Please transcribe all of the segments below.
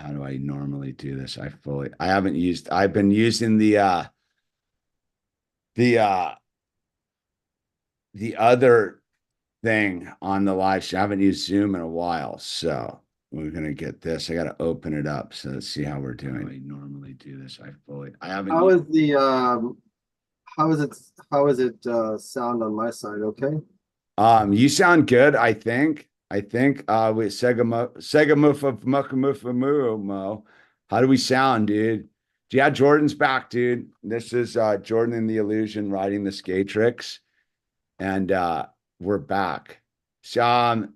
How do I normally do this? I've been using the uh the other thing on the live show. I haven't used Zoom in a while, so we're gonna get this. I gotta open it up. So let's see how we're doing. How do I normally do this? I haven't How used is the how is it sound on my side? Okay. you sound good, I think. With Sega Mufa Mo. How do we sound, dude? Yeah, Jordan's back, dude. This is Jordan and the Illusion riding the Skaterix. And we're back. So,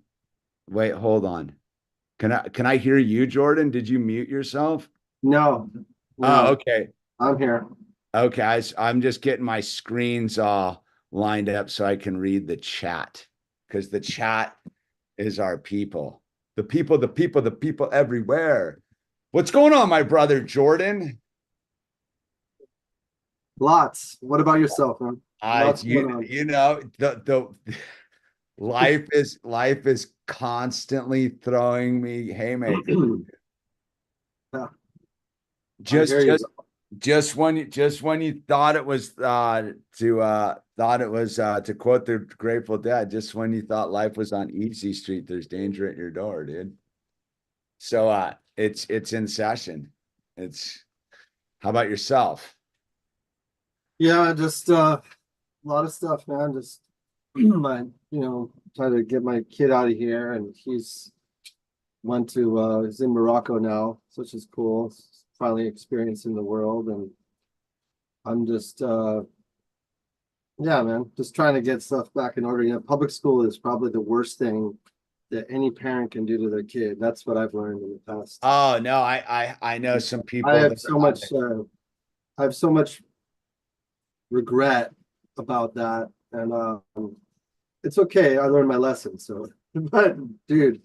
wait, hold on. Can I hear you, Jordan? Did you mute yourself? No, Oh, no, okay. I'm here. Okay, I'm just getting my screens all lined up so I can read the chat because the chat is our people. The people everywhere. What's going on, my brother Jordan? Lots. What about yourself, man? Lots going on. The life is constantly throwing me haymakers. Yeah, I Just hear you. just just when you thought it was to quote the Grateful Dead, just when you thought life was on easy street, there's danger at your door, dude. So it's in session. It's How about yourself? Yeah, just a lot of stuff, man. Just my, trying to get my kid out of here, and he's in Morocco now, which is cool. Finally experiencing the world, and I'm just yeah, man, just trying to get stuff back in order. Public school is probably the worst thing that any parent can do to their kid. That's what I've learned in the past. Oh no, I know some I people have that so are on much, I have so much regret about that, and it's okay. I learned my lesson. So, but dude,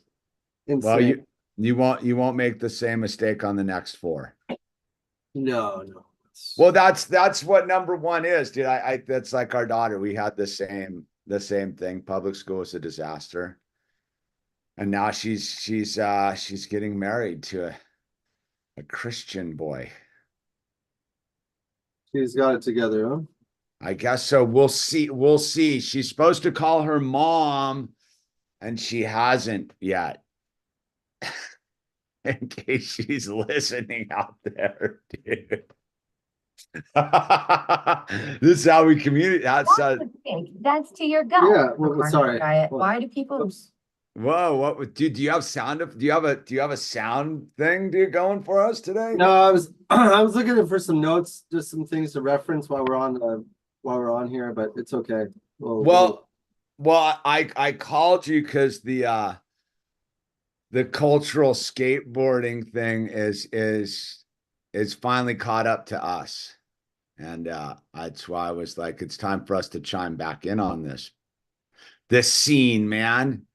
well, insane. you won't make the same mistake on the next four. No, no. Well, that's what number one is, dude. I that's like our daughter. We had the same thing. Public school is a disaster. And now she's getting married to a Christian boy. She's got it together, huh? I guess so. We'll see. We'll see. She's supposed to call her mom, and she hasn't yet. In case she's listening out there, dude. This is how we communicate. That's to your gut. Yeah. Well, sorry. Diet. Why do people? Oops. Whoa, do you have do you have a sound thing, dude, going for us today? No, I was I was looking for some notes, just some things to reference while we're on here, but it's okay. Well, I called you because the cultural skateboarding thing is finally caught up to us. And that's why I was like, it's time for us to chime back in on this scene, man.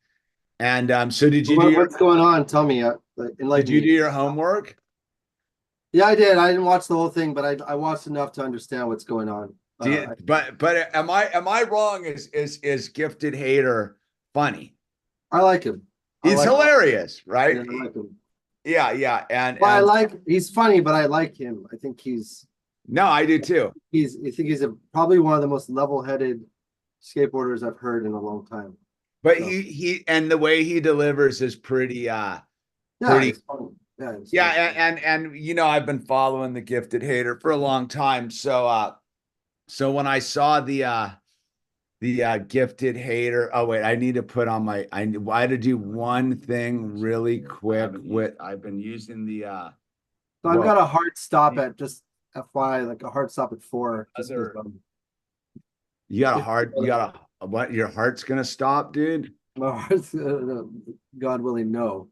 And so what's going on? Tell me. did Enlighten you me. do your homework? Yeah, I did. I didn't watch the whole thing, but I watched enough to understand what's going on. But am I wrong? Is Gifted Hater funny? I like him. He's hilarious, right? Yeah, I like him. Yeah. And Well, he's funny, but I like him. I think no, I do too. I think he's probably one of the most level-headed skateboarders I've heard in a long time. But he and the way he delivers is pretty pretty He's funny. yeah, and I've been following the Gifted Hater for a long time. So when I saw the Gifted Hater, oh wait, I need to put on I had to do one thing really quick with I've been using the So I've got a hard stop at just FY, like a hard stop at 4. You got what, your heart's gonna stop, dude? My heart's God willing, no.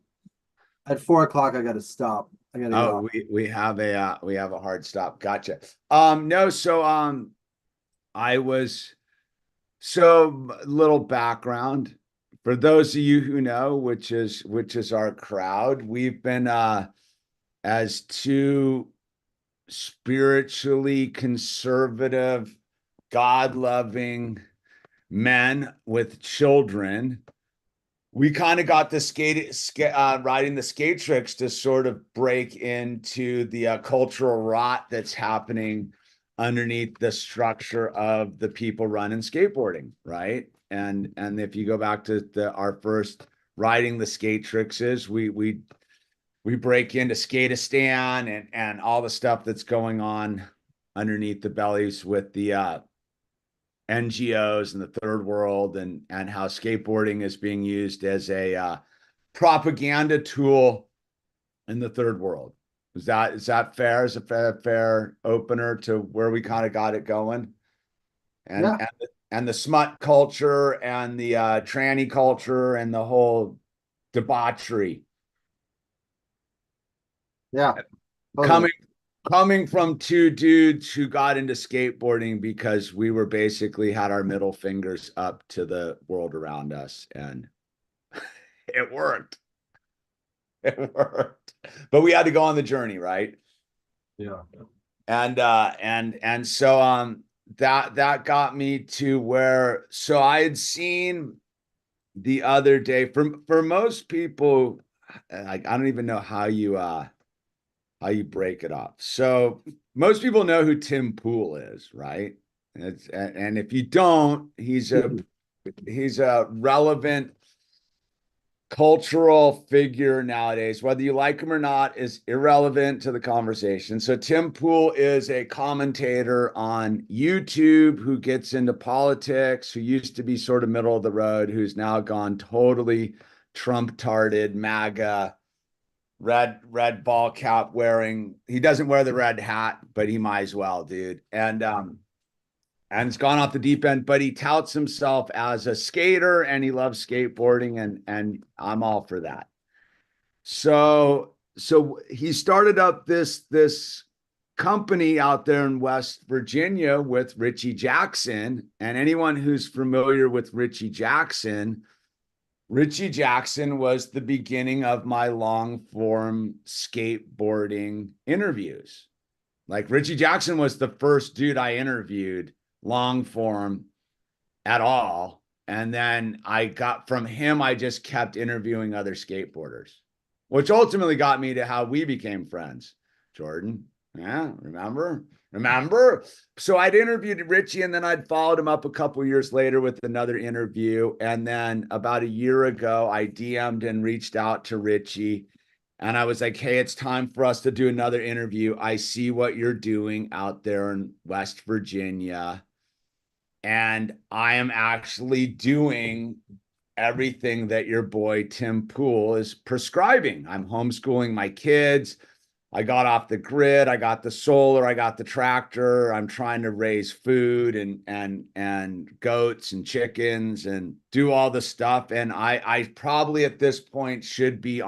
At 4 o'clock, I got to stop. I got to get Oh, off. we have a hard stop. Gotcha. No, so I was little background for those of you who know, which is our crowd. We've been as two spiritually conservative, God-loving men with children. we kind of got the riding the Skaterix to sort of break into the cultural rot that's happening underneath the structure of the people running skateboarding, right? And if you go back to our first riding the Skaterixes, we break into Skatistan and all the stuff that's going on underneath the bellies with the NGOs and the third world, and how skateboarding is being used as a propaganda tool in the third world. Is that fair? Is a fair opener to where we kind of got it going? And Yeah. and the smut culture and the tranny culture and the whole debauchery. Yeah. Coming from two dudes who got into skateboarding because we were basically had our middle fingers up to the world around us, and it worked. It worked. But we had to go on the journey, right? Yeah. And so that got me to where, so I had seen the other day, for most people, like, I don't even know how you break it up. So most people know who Tim Pool is, right? And if you don't, he's a relevant cultural figure nowadays. Whether you like him or not is irrelevant to the conversation. So Tim Pool is a commentator on YouTube who gets into politics, who used to be sort of middle of the road, who's now gone totally Trump-tarded, MAGA, red ball cap wearing. He doesn't wear the red hat, but he might as well, dude. And it's gone off the deep end, but he touts himself as a skater and he loves skateboarding, and I'm all for that. So he started up this company out there in West Virginia with Richie Jackson. And anyone who's familiar with Richie Jackson was the beginning of my long form skateboarding interviews. Like, Richie Jackson was the first dude I interviewed long form at all. And then from him, I just kept interviewing other skateboarders, which ultimately got me to how we became friends. Jordan, yeah, remember? So I'd interviewed Richie, and then I'd followed him up a couple years later with another interview. And then about a year ago, I DM'd and reached out to Richie. And I was like, hey, it's time for us to do another interview. I see what you're doing out there in West Virginia. And I am actually doing everything that your boy Tim Pool is prescribing. I'm homeschooling my kids. I got off the grid. I got the solar. I got the tractor. I'm trying to raise food and goats and chickens and do all the stuff. And I probably at this point should be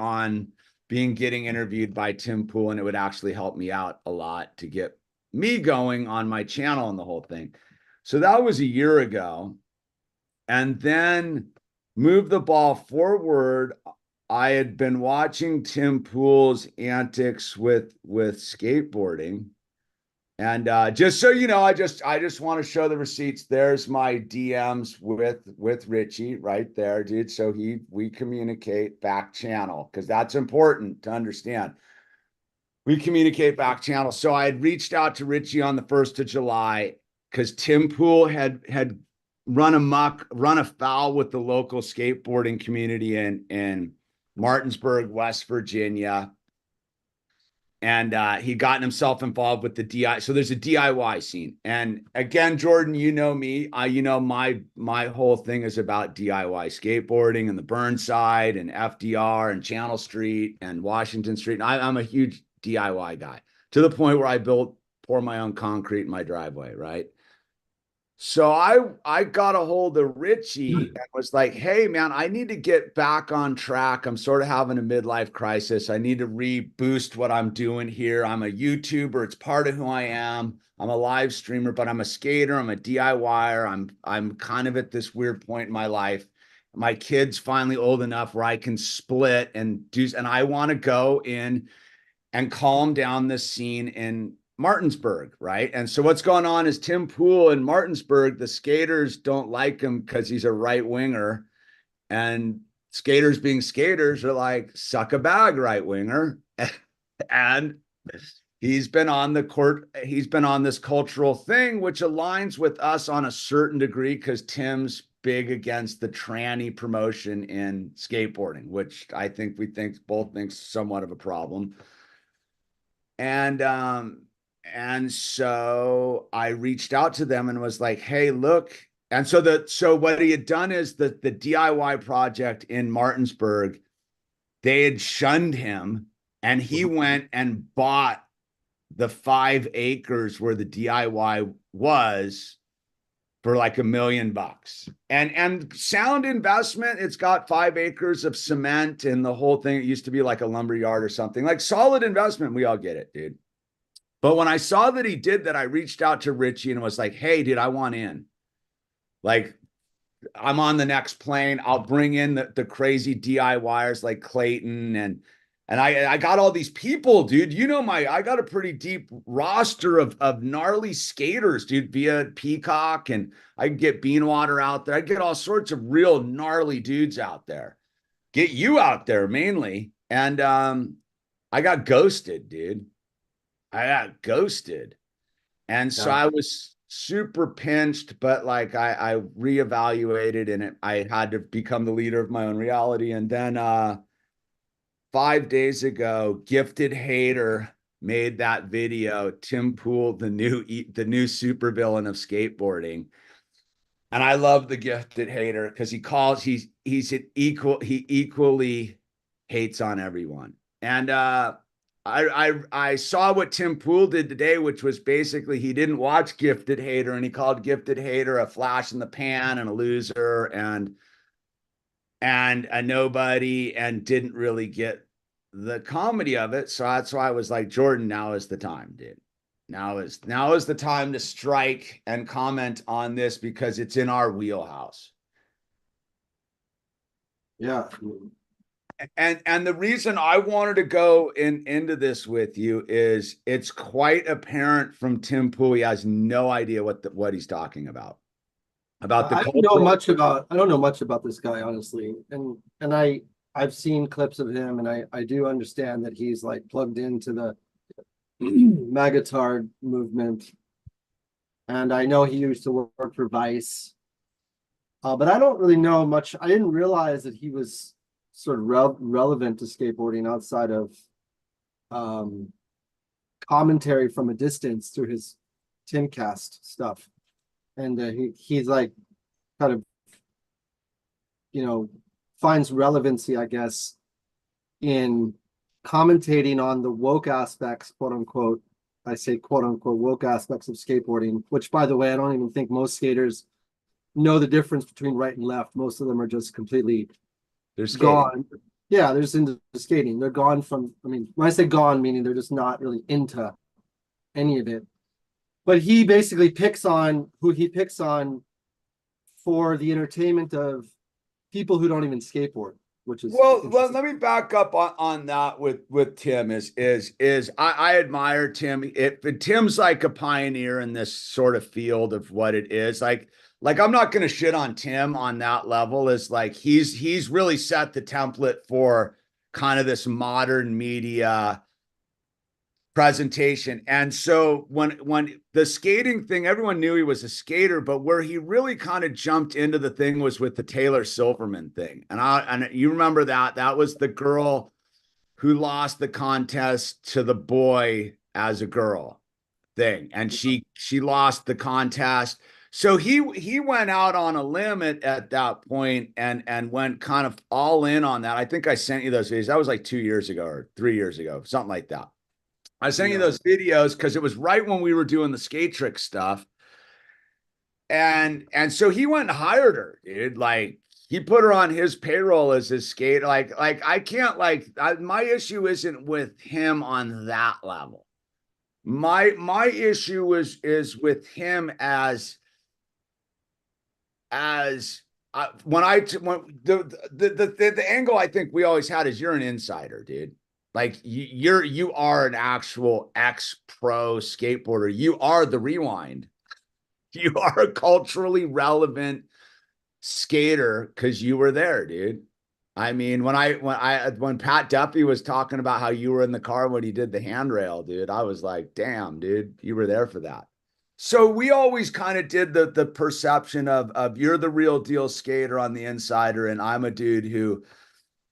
getting interviewed by Tim Pool, and it would actually help me out a lot to get me going on my channel and the whole thing. So that was a year ago. And then move the ball forward. I had been watching Tim Pool's antics with skateboarding. And just so you know, I just want to show the receipts. There's my DMs with Richie right there, dude. So we communicate back channel, because that's important to understand. We communicate back channel. So I had reached out to Richie on the 1st of July because Tim Pool had run afoul with the local skateboarding community in Martinsburg, West Virginia. And he gotten himself involved with the DIY. So there's a DIY scene. And again, Jordan, you know me. My whole thing is about DIY skateboarding and the Burnside and FDR and Channel Street and Washington Street. And I'm a huge DIY guy, to the point where I pour my own concrete in my driveway, right? So I got a hold of Richie and was like, hey, man, I need to get back on track. I'm sort of having a midlife crisis. I need to reboost what I'm doing here. I'm a YouTuber. It's part of who I am. I'm a live streamer, but I'm a skater. I'm a DIYer. I'm kind of at this weird point in my life. My kid's finally old enough where I can split and I want to go in and calm down this scene in Martinsburg, right? And so what's going on is Tim Pool in Martinsburg, the skaters don't like him because he's a right winger, and skaters being skaters are like, suck a bag, right winger. And he's been on the court. He's been on this cultural thing, which aligns with us on a certain degree because Tim's big against the tranny promotion in skateboarding, which I think both think somewhat of a problem. And so I reached out to them and was like, hey, look. And so what he had done is the DIY project in Martinsburg, they had shunned him, and he went and bought the 5 acres where the DIY was for like $1 million. And sound investment, it's got 5 acres of cement and the whole thing. It used to be like a lumber yard or something, like solid investment. We all get it, dude. But when I saw that he did that, I reached out to Richie and was like, hey, dude, I want in. Like, I'm on the next plane. I'll bring in the crazy DIYers like Clayton and I got all these people, dude. You know, I got a pretty deep roster of gnarly skaters, dude, via Peacock, and I can get Beanwater out there. I get all sorts of real gnarly dudes out there. Get you out there mainly. And I got ghosted, dude. I got ghosted. And so I was super pinched, but like I reevaluated and I had to become the leader of my own reality. And then 5 days ago, Gifted Hater made that video, Tim Pool, the new supervillain of skateboarding. And I love the Gifted Hater because he equally hates on everyone. And I saw what Tim Pool did today, which was basically he didn't watch Gifted Hater, and he called Gifted Hater a flash in the pan and a loser and a nobody, and didn't really get the comedy of it. So that's why I was like, Jordan, now is the time, dude. Now is the time to strike and comment on this because it's in our wheelhouse. Yeah. And the reason I wanted to go into this with you is it's quite apparent from Tim Pool, he has no idea what he's talking about the I don't know much about this guy, honestly. And I've seen clips of him, and I do understand that he's like plugged into the Magatard movement. And I know he used to work for Vice. But I don't really know much. I didn't realize that he was sort of relevant to skateboarding outside of commentary from a distance through his Timcast stuff. And he's like kind of, finds relevancy, I guess, in commentating on the woke aspects, quote unquote. I say quote unquote woke aspects of skateboarding, which, by the way, I don't even think most skaters know the difference between right and left. Most of them are just completely gone. Yeah, they're just into skating. They're gone from, when I say gone, meaning they're just not really into any of it. But he basically picks on who he picks on for the entertainment of people who don't even skateboard, which is let me back up on that with Tim is I admire Tim. Tim's like a pioneer in this sort of field of what it is. Like I'm not going to shit on Tim on that level. Is like he's really set the template for kind of this modern media presentation. And so when the skating thing, everyone knew he was a skater, but where he really kind of jumped into the thing was with the Taylor Silverman thing. And you remember that was the girl who lost the contest to the boy as a girl thing. And she lost the contest. So he went out on a limb at that point and went kind of all in on that. I think I sent you those videos. That was like 2 years ago or 3 years ago, something like that. I sent you those videos because it was right when we were doing the Skaterix stuff. And so he went and hired her, dude. Like he put her on his payroll as his skate. Like I can't my issue isn't with him on that level. My issue is with him when the angle I think we always had is you're an insider, dude. Like you are an actual ex-pro skateboarder. You are the Rewind. You are a culturally relevant skater because you were there, dude. I mean, when Pat Duffy was talking about how you were in the car when he did the handrail, dude, I was like, damn, dude, you were there for that. So we always kind of did the perception of you're the real deal skater on the insider, and I'm a dude who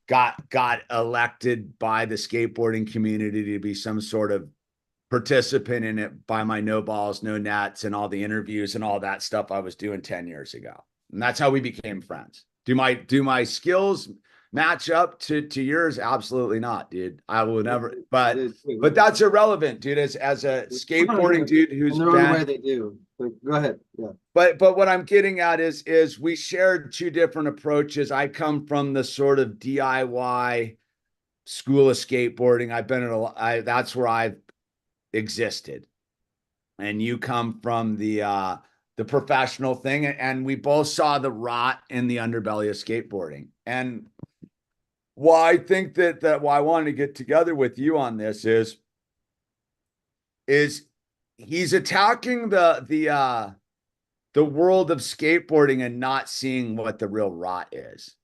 got elected by the skateboarding community to be some sort of participant in it by my no balls, no nets, and all the interviews and all that stuff I was doing 10 years ago. And that's how we became friends. Do my skills match up to yours? Absolutely not, dude. I will never, but that's irrelevant, dude. As a skateboarding dude who's in their own way they do. But go ahead. Yeah. But what I'm getting at is we shared two different approaches. I come from the sort of DIY school of skateboarding. I've been in that's where I've existed. And you come from the professional thing, and we both saw the rot in the underbelly of skateboarding. And why I think that why I wanted to get together with you on this is he's attacking the world of skateboarding and not seeing what the real rot is.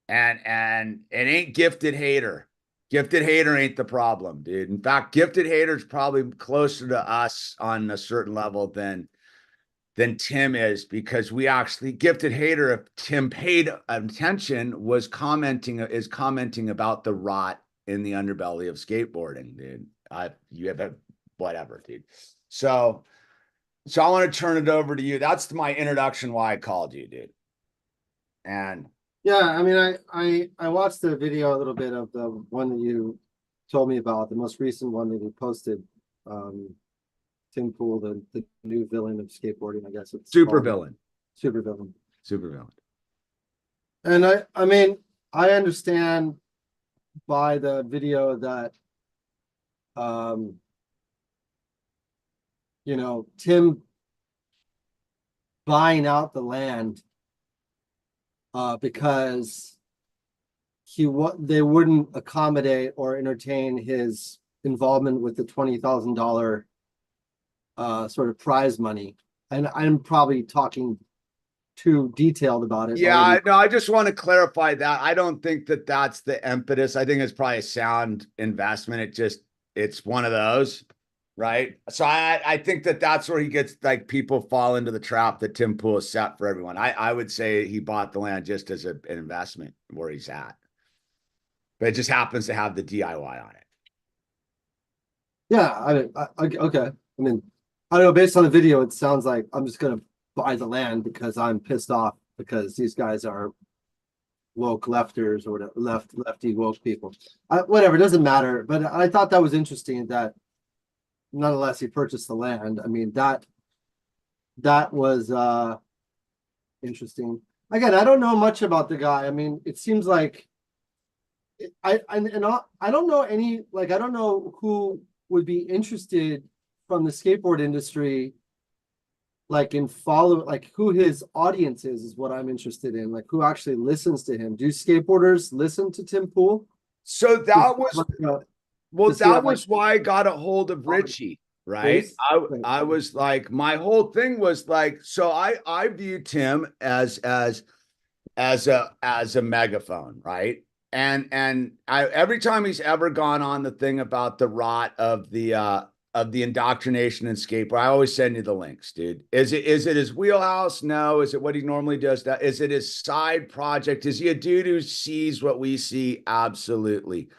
And it ain't gifted hater. Gifted hater ain't the problem, dude. In fact, gifted hater's probably closer to us on a certain level than Tim is, because we actually gifted hater, if Tim paid attention, is commenting about the rot in the underbelly of skateboarding, dude. You have whatever, dude. So I want to turn it over to you. That's my introduction why I called you, dude. And yeah, I mean, I watched the video a little bit of the one that you told me about, the most recent one that you posted. Tim Pool, the new villain of skateboarding, I guess it's super villain. And I mean, I understand by the video that Tim buying out the land because they wouldn't accommodate or entertain his involvement with the $20,000 sort of prize money. And I'm probably talking too detailed about it. Yeah, no, I just want to clarify that. I don't think that that's the impetus. I think it's probably a sound investment. It's one of those, right? So I think that that's where he gets, like, people fall into the trap that Tim Pool has set for everyone. I would say he bought the land just as an investment where he's at, but it just happens to have the DIY on it. Yeah, I mean, okay. I mean, I don't know, based on the video, it sounds like I'm just going to buy the land because I'm pissed off because these guys are woke lefters or whatever, lefty woke people. Whatever, it doesn't matter. But I thought that was interesting that nonetheless he purchased the land. I mean, that was interesting. Again, I don't know much about the guy. I mean, it seems like I don't know any, like, I don't know who would be interested from the skateboard industry, like, in like who his audience is what I'm interested in, like who actually listens to him. Do skateboarders listen to Tim Pool? So that was why I got a hold of Richie, right? I was like, my whole thing was like, so I view Tim as a megaphone, right? And every time he's ever gone on the thing about the rot of the indoctrination in skateboard, I always send you the links, dude. Is it his wheelhouse? No. Is it what he normally does? Is it his side project? Is he a dude who sees what we see? Absolutely.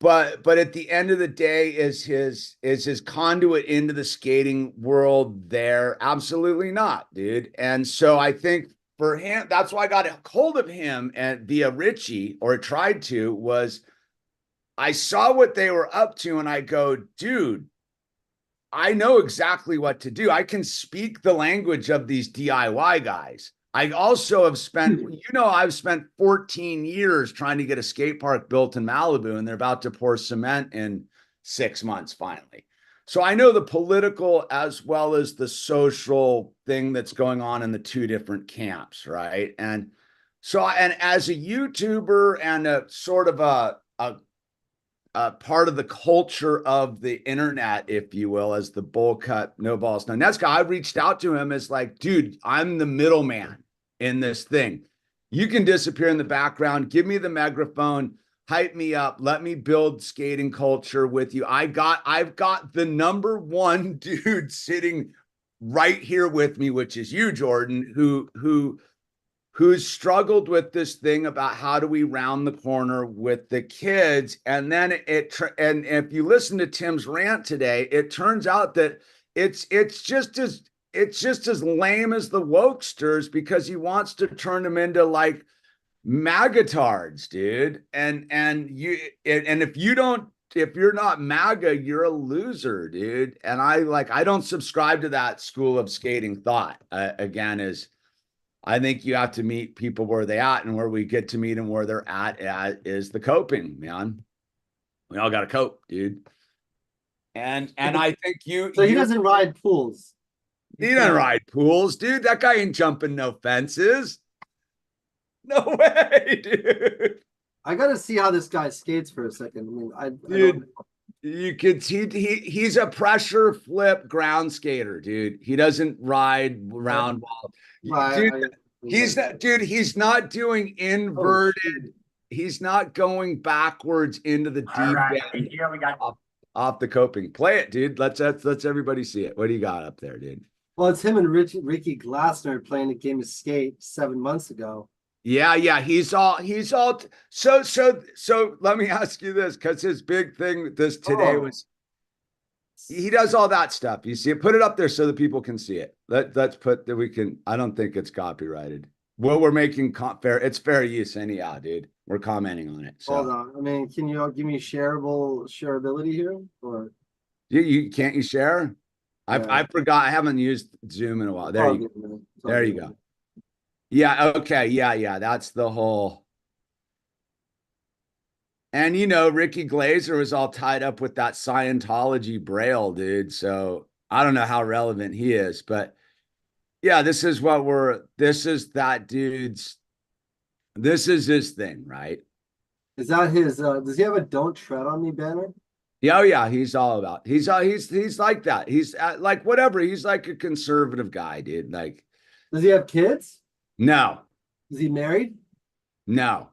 But at the end of the day, is his conduit into the skating world there? Absolutely not, dude. And so I think for him, that's why I got a hold of him and via Richie, or tried to, was I saw what they were up to and I go, dude, I know exactly what to do. I can speak the language of these DIY guys. I also have spent, I've spent 14 years trying to get a skate park built in Malibu, and they're about to pour cement in 6 months finally. So I know the political as well as the social thing that's going on in the two different camps, right? And so, and as a YouTuber and a sort of a part of the culture of the internet, if you will, as the bowl cut, no balls, no nets guy, I reached out to him as like, dude, I'm the middleman in this thing. You can disappear in the background. Give me the megaphone. Hype me up. Let me build skating culture with you. I've got the number one dude sitting right here with me, which is you, Jordan, who's struggled with this thing about how do we round the corner with the kids. And then and if you listen to Tim's rant today, it turns out that it's just as lame as the wokesters, because he wants to turn them into like magatards, dude. And if you're not MAGA, you're a loser, dude. And I don't subscribe to that school of skating thought. Again, I think you have to meet people where they at, and where we get to meet them where they're at is the coping, man. We all got to cope, dude. And I think So he doesn't ride pools. He doesn't ride pools, dude. That guy ain't jumping no fences. No way, dude. I gotta see how this guy skates for a second. I mean, I Dude, you could see he's a pressure flip ground skater, dude. He doesn't ride round wall. Dude, he's not doing inverted. He's not going backwards into the deep end. Here we got Off the coping. Play it, dude. Let's everybody see it. What do you got up there, dude? Well, it's him and Ricky Glassner playing a game of skate 7 months ago. Yeah. He's all so let me ask you this, because his big thing this today was he does all that stuff. You see it, put it up there so that people can see it. Let's put that we can. I don't think it's copyrighted. Well, we're making fair. It's fair use anyhow, dude. We're commenting on it. So. Hold on. I mean, can you give me shareability here? Or you can't you share? Yeah. I forgot. I haven't used Zoom in a while. There you go. There you go. Yeah. Okay. Yeah. That's the whole. And Ricky Glazer was all tied up with that Scientology braille, dude. So I don't know how relevant he is, but yeah, this is that dude's. This is his thing, right? Is that his? Does he have a "Don't Tread on Me" banner? Yeah, yeah, he's all about. He's like that. He's like whatever. He's like a conservative guy, dude. Like, does he have kids? No. Is he married? No.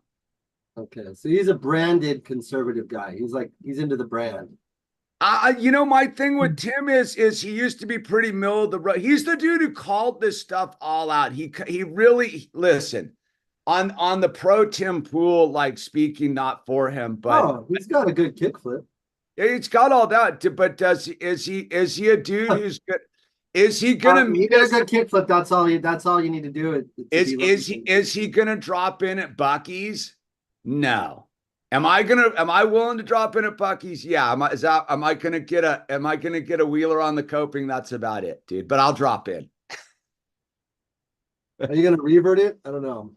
Okay, so he's a branded conservative guy. He's into the brand. My thing with Tim is he used to be pretty middle of the road. He's the dude who called this stuff all out. He really listen on the pro Tim Pool, like speaking not for him, but he's got a good kickflip. It's got all that. But is he a dude who's good? Is he gonna? He got a good kickflip. That's all you need to do. Is he gonna drop in at Buc-ee's? No. Am I willing to drop in at Buc-ee's? Yeah. Am I gonna get a wheeler on the coping? That's about it, dude. But I'll drop in. Are you gonna revert it? I don't know.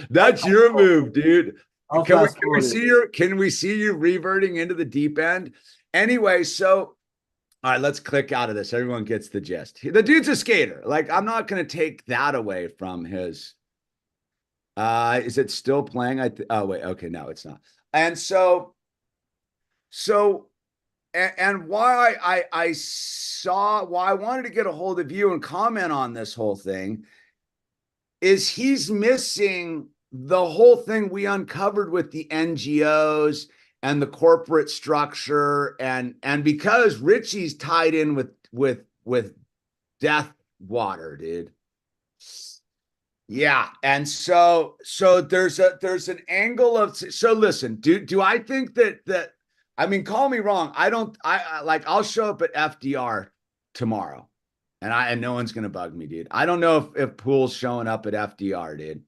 That's your move, dude. Can we see you reverting into the deep end? Anyway, so all right, let's click out of this. Everyone gets the gist. The dude's a skater. Like, I'm not going to take that away from his. Is it still playing? Oh wait, okay, no, it's not. And and why why I wanted to get a hold of you and comment on this whole thing is he's missing the whole thing we uncovered with the NGOs and the corporate structure, and because Richie's tied in with Death Water, dude. Yeah, and so there's an angle of, so listen, do I think that I mean, call me wrong. I'll show up at FDR tomorrow, and no one's gonna bug me, dude. I don't know if Pool's showing up at FDR, dude,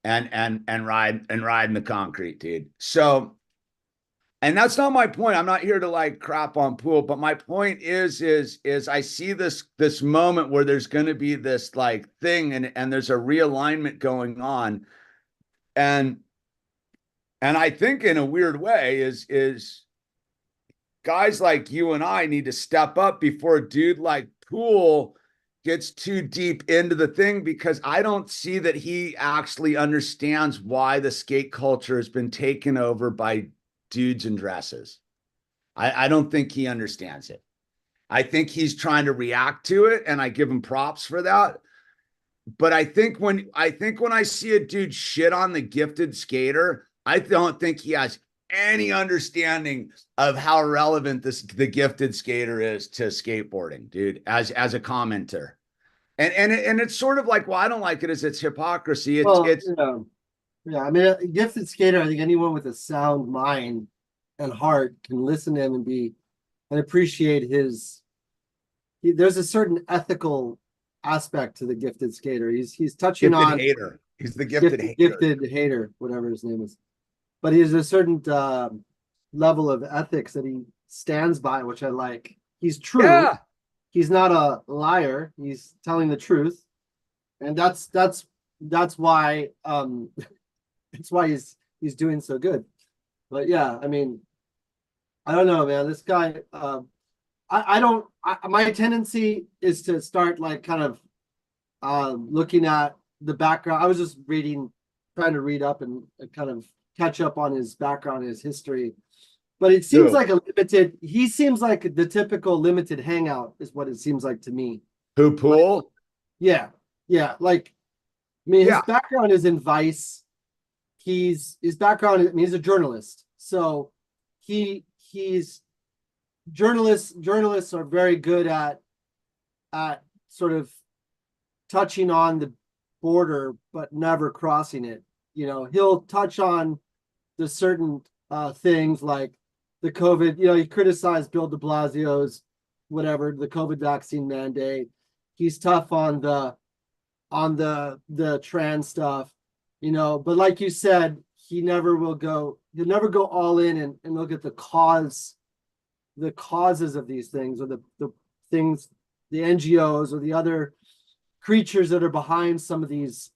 and riding the concrete, dude. So. And that's not my point. I'm not here to like crap on Pool, but my point is I see this moment where there's going to be this like thing, and there's a realignment going on, and I think in a weird way is guys like you and I need to step up before a dude like Pool gets too deep into the thing, because I don't see that he actually understands why the skate culture has been taken over by dudes in dresses. I don't think he understands it. I think he's trying to react to it, and I give him props for that. but I think when I see a dude shit on the gifted skater, I don't think he has any understanding of how relevant the gifted skater is to skateboarding, dude, as a commenter. And it's sort of like, well, I don't like it as it's hypocrisy. Well, It's yeah. I mean, a gifted skater. I think anyone with a sound mind and heart can listen to him and appreciate his. There's a certain ethical aspect to the gifted skater. He's touching gifted on hater. He's the gifted hater. gifted hater, whatever his name is. But he has a certain level of ethics that he stands by, which I like. He's true. Yeah. He's not a liar. He's telling the truth, and that's why that's why he's doing so good. But yeah, I mean, I don't know, man. This guy, my tendency is to start like kind of looking at the background. I was just trying to read up and kind of catch up on his background, his history. But it seems like he seems like the typical limited hangout is what it seems like to me. Who, Pool? Yeah. Like, I mean, his background is in Vice. His background, I mean, he's a journalist. So he's journalists are very good at sort of touching on the border, but never crossing it. You know, he'll touch on the certain things like the COVID, he criticized Bill de Blasio's the COVID vaccine mandate. He's tough on the trans stuff, but like you said, he'll never go all in and look at the causes of these things, or the things, the NGOs or the other creatures that are behind some of these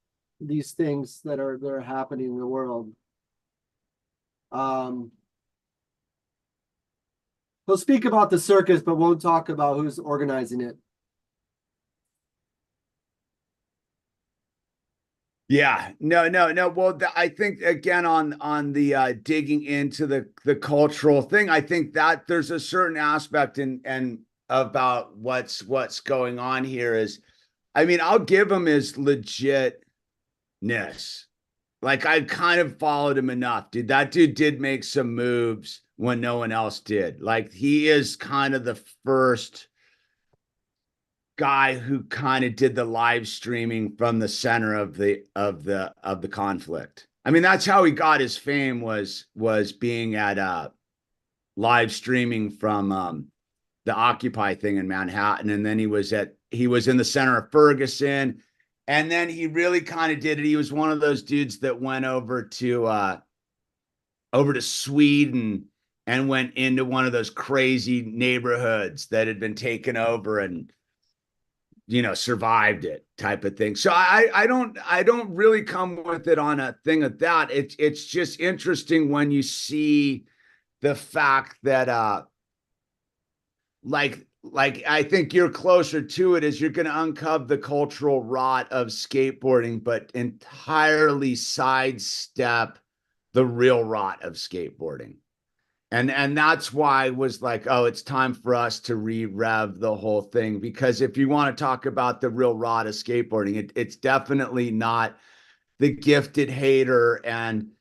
things that are happening in the world. He'll speak about the circus, but won't talk about who's organizing it. Yeah, no. Well, I think again on the digging into the cultural thing, I think that there's a certain aspect and about what's going on here is, I mean, I'll give him his legitness. Like, I kind of followed him enough, dude. That dude did make some moves when no one else did. Like, he is kind of the first guy who kind of did the live streaming from the center of the conflict. I mean, that's how he got his fame, was being at live streaming from the Occupy thing in Manhattan, and then he was in the center of Ferguson, and then he really kind of did it. He was one of those dudes that went over to Sweden and went into one of those crazy neighborhoods that had been taken over and survived it, type of thing. So I don't really come with it on a thing of that. It's just interesting when you see the fact that like I think you're closer to it, as you're going to uncover the cultural rot of skateboarding, but entirely sidestep the real rot of skateboarding. And that's why I was like, oh, it's time for us to re-rev the whole thing. Because if you want to talk about the real rot of skateboarding, it's definitely not the gifted hater and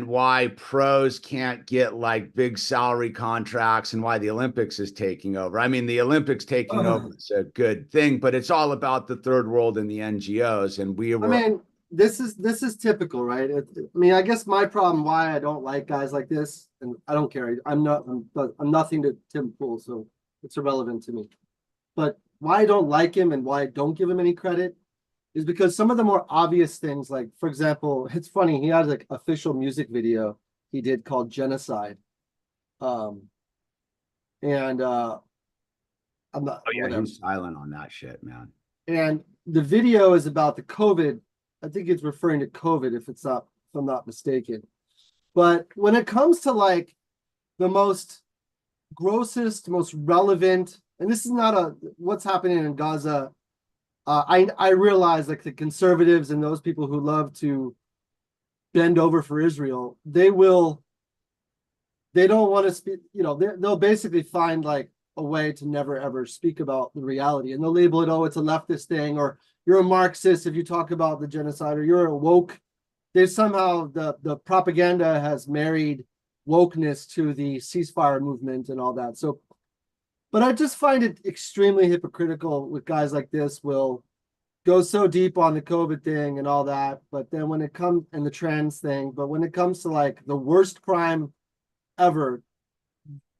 why pros can't get like big salary contracts and why the Olympics is taking over. I mean, the Olympics taking over is a good thing, but it's all about the third world and the NGOs. And this is typical, right? I mean, I guess my problem, why I don't like guys like this, and I don't care. I'm nothing to Tim Pool, so it's irrelevant to me. But why I don't like him and why I don't give him any credit is because some of the more obvious things, like, for example, it's funny, he had like official music video he did called Genocide. I'm not. Oh yeah, he's silent on that shit, man. And the video is about the COVID. I think it's referring to COVID, if I'm not mistaken. But when it comes to like the most grossest, most relevant, and this is not what's happening in Gaza. I realize like the conservatives and those people who love to bend over for Israel, they don't want to speak, they'll basically find like a way to never ever speak about the reality, and they'll label it, oh, it's a leftist thing, or you're a Marxist if you talk about the genocide, or you're a woke. There's somehow the propaganda has married wokeness to the ceasefire movement and all that. So, but I just find it extremely hypocritical with guys like this will go so deep on the COVID thing and all that, but then when it comes and the trans thing, but when it comes to like the worst crime ever,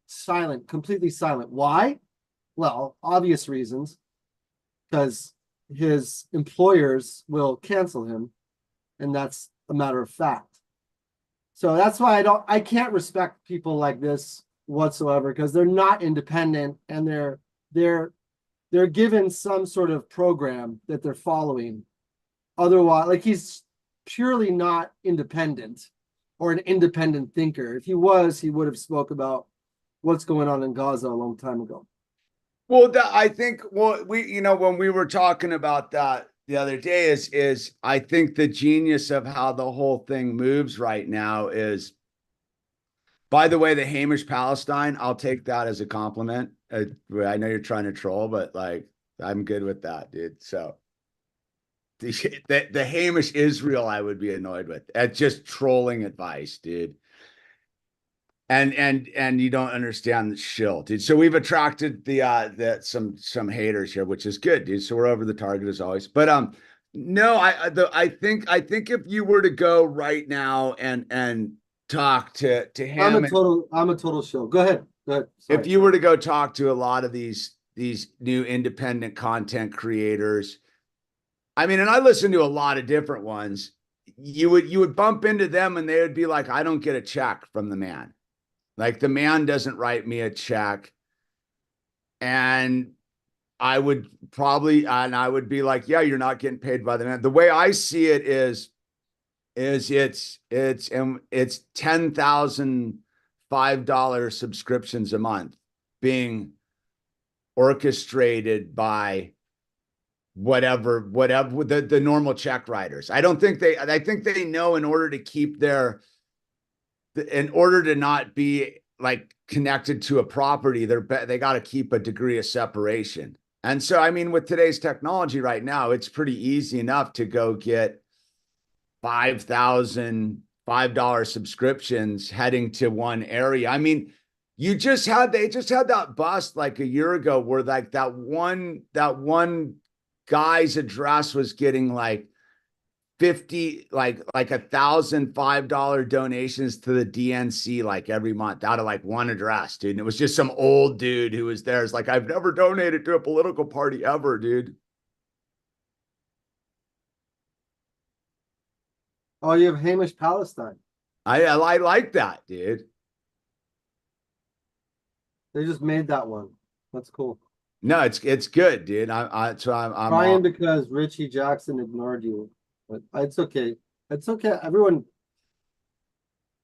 silent, completely silent. Why? Well, obvious reasons, because his employers will cancel him, and that's a matter of fact. So that's why I can't respect people like this whatsoever, because they're not independent, and they're given some sort of program that they're following. Otherwise, like, he's purely not independent or an independent thinker. If he was, he would have spoke about what's going on in Gaza a long time ago. Well, I think, well, when we were talking about that the other day is I think the genius of how the whole thing moves right now is, by the way, the Hamish Palestine, I'll take that as a compliment. I know you're trying to troll, but like, I'm good with that, dude. So the Hamish Israel, I would be annoyed with. It's just trolling advice, dude. And you don't understand the shill, dude. So we've attracted some haters here, which is good, dude. So we're over the target as always. But no, I think if you were to go right now and talk to him, I'm a total shill. Go ahead. Sorry. If you were to go talk to a lot of these new independent content creators, I mean, and I listen to a lot of different ones, you would bump into them and they would be like, I don't get a check from the man. Like, the man doesn't write me a check. And I would be like, yeah, you're not getting paid by the man. The way I see it is it's $10,005 subscriptions a month being orchestrated by whatever the normal check writers. I think they know in order to not be like connected to a property, they got to keep a degree of separation. And so, I mean, with today's technology right now, it's pretty easy enough to go get $5,005 subscriptions heading to one area. I mean, they just had that bust like a year ago where like that one guy's address was getting like $1,005 donations to the DNC like every month out of like one address, dude. And it was just some old dude who was there. It's like, I've never donated to a political party ever, dude. Oh, you have Hamish Palestine. I like that, dude. They just made that one. That's cool. No, it's good, dude. I'm crying because Richie Jackson ignored you. But it's okay. It's okay. Everyone.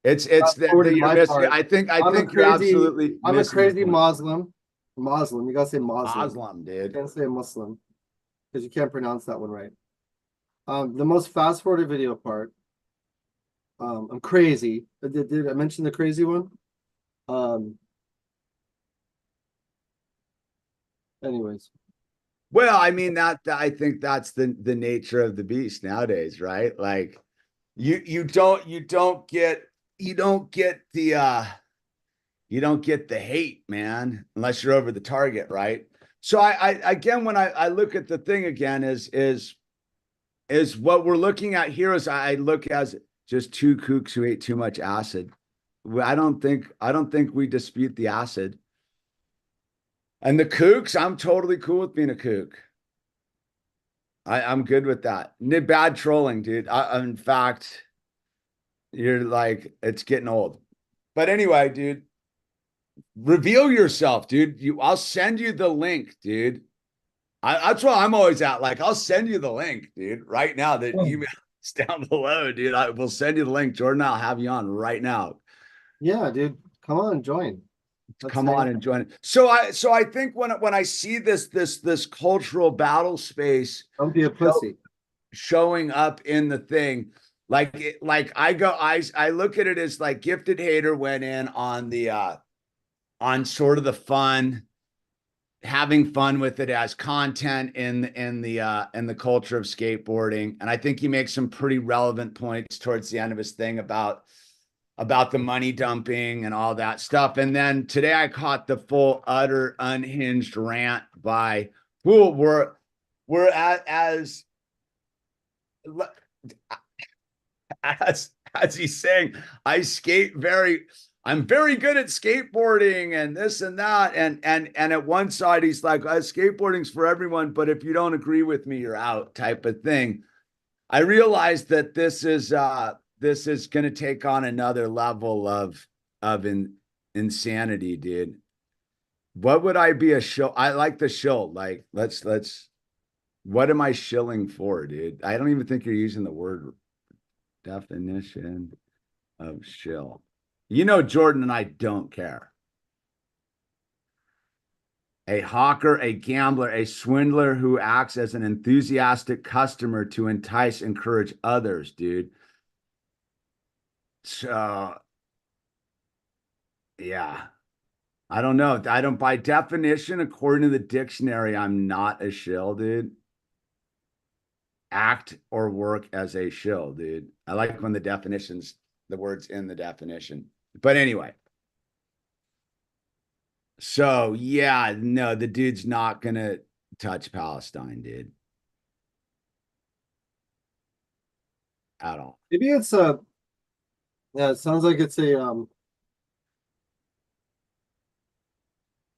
It's you're missing. I think you're absolutely. I'm a crazy Muslim. You gotta say Muslim. Muslim, dude. You can't say Muslim because you can't pronounce that one right. The most fast-forwarded video part. I'm crazy. Did I mention the crazy one? Anyways. Well, I mean, I think that's the nature of the beast nowadays, right? Like, you don't get the hate, man, unless you're over the target, right? So I again, when I look at the thing again, is what we're looking at here is I look as just two kooks who ate too much acid. I don't think we dispute the acid. And the kooks, I'm totally cool with being a kook. I'm good with that. Bad trolling, dude. In fact, you're like, it's getting old. But anyway, dude, reveal yourself, dude. I'll send you the link, dude. That's what I'm always at. Like, I'll send you the link, dude, right now. The email is down below, dude. I will send you the link. Jordan, I'll have you on right now. Yeah, dude. Come on, join. Come on and join it. So I think when I see this cultural battle space, don't be a pussy, showing up in the thing, like I look at it as like Gifted Hater went in on the on sort of the fun having fun with it as content in the culture of skateboarding. And I think he makes some pretty relevant points towards the end of his thing about the money dumping and all that stuff. And then today I caught the full utter unhinged rant by who we're as he's saying, I'm very good at skateboarding and this and that. And at one side, he's like, skateboarding's for everyone, but if you don't agree with me, you're out type of thing. I realized that this is going to take on another level of insanity, dude. What would I be a shill? I like the shill. Like, what am I shilling for, dude? I don't even think you're using the word definition of shill. You know, Jordan and I don't care. A hawker, a gambler, a swindler who acts as an enthusiastic customer to entice, encourage others, dude. So, yeah. I don't know. By definition, according to the dictionary, I'm not a shill, dude. Act or work as a shill, dude. I like when the word's in the definition. But anyway. So, yeah, no, the dude's not going to touch Palestine, dude. At all. Maybe it's yeah, it sounds like it's a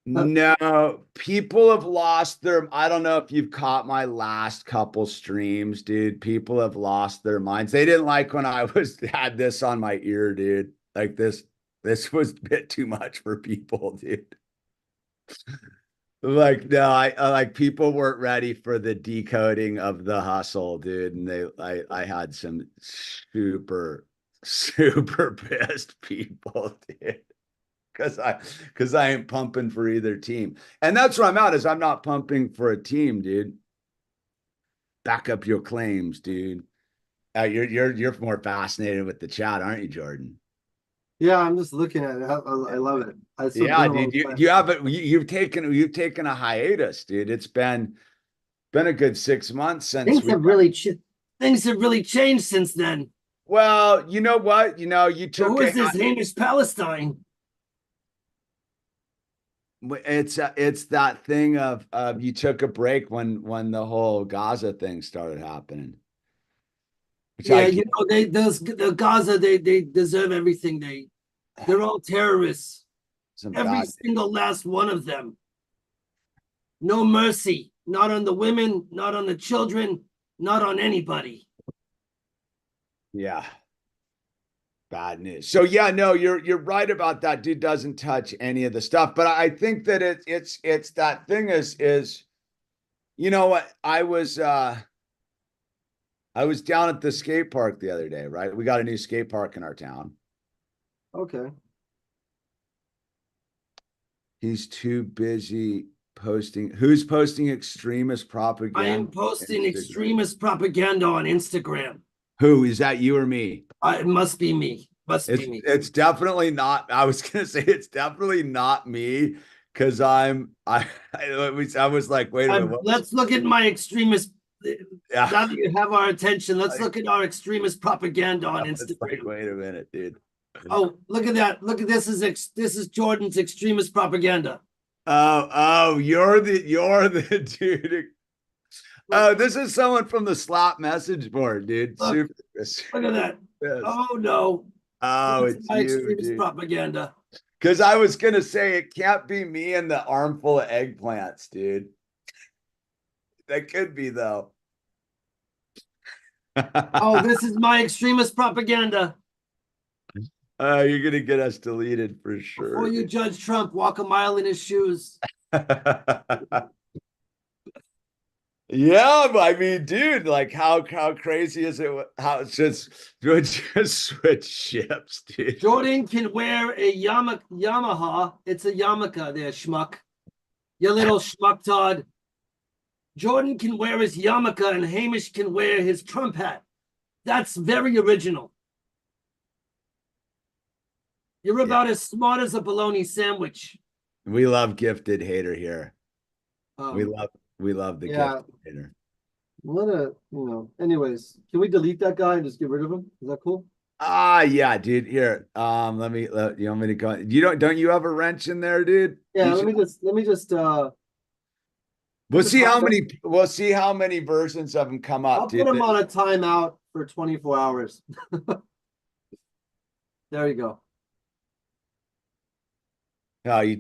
No, people have lost their, I don't know if you've caught my last couple streams, dude. People have lost their minds. They didn't like when I had this on my ear, dude. Like this was a bit too much for people, dude. Like, no, I like people weren't ready for the decoding of the hustle, dude. And I had some super pissed people, dude. Because I ain't pumping for either team. And that's where I'm at, is I'm not pumping for a team, dude. Back up your claims, dude. You're more fascinated with the chat, aren't you, Jordan? Yeah, I'm just looking at it. I love it. Yeah, dude. You've taken a hiatus, dude. It's been a good 6 months since things have really changed since then. Well, you know what? You know, you took who is this Hamish Palestine? It's that thing of you took a break when the whole Gaza thing started happening. Yeah, you know, the Gaza, they deserve everything. They're all terrorists. Every single last one of them. No mercy, not on the women, not on the children, not on anybody. Yeah. Bad news. So yeah, no, you're right about that. Dude doesn't touch any of the stuff, but I think that it's that thing is, you know what? I was down at the skate park the other day, right? We got a new skate park in our town. Okay. He's too busy posting. Who's posting extremist propaganda? I am posting extremist propaganda on Instagram. Who is that? You or me? It must be me. Be me. It's definitely not. I was gonna say it's definitely not me, because I was like, wait a minute. Let's look at my extremist. Yeah. Now that you have our attention, let's look at our extremist propaganda on Instagram. Like, wait a minute, dude. Oh, look at that! Look at this. This is Jordan's extremist propaganda. Oh, you're the dude. Oh, this is someone from the slap message board, dude. Look at that. Yes. Oh no. Oh, it's my you, extremist dude. propaganda. Because I was gonna say it can't be me and the armful of eggplants, dude. That could be though. Oh, this is my extremist propaganda. You're gonna get us deleted for sure. Before you judge Trump, walk a mile in his shoes. Yeah, but I mean, dude, like how crazy is it? How it's just switch ships, dude. Jordan can wear a Yamaha. It's a yarmulke there, schmuck. You little schmuck Todd. Jordan can wear his yarmulke and Hamish can wear his Trump hat. That's very original. You're about as smart as a bologna sandwich. We love gifted hater here. We love the Yeah. gift creator. Anyways, can we delete that guy and just get rid of him? Is that cool? Yeah, dude. Here, you want me to go? Don't you have a wrench in there, dude? Yeah, You let me just We'll just see how hop in. many versions of them come up, I'll dude. put him on a timeout for 24 hours. There you go. No, you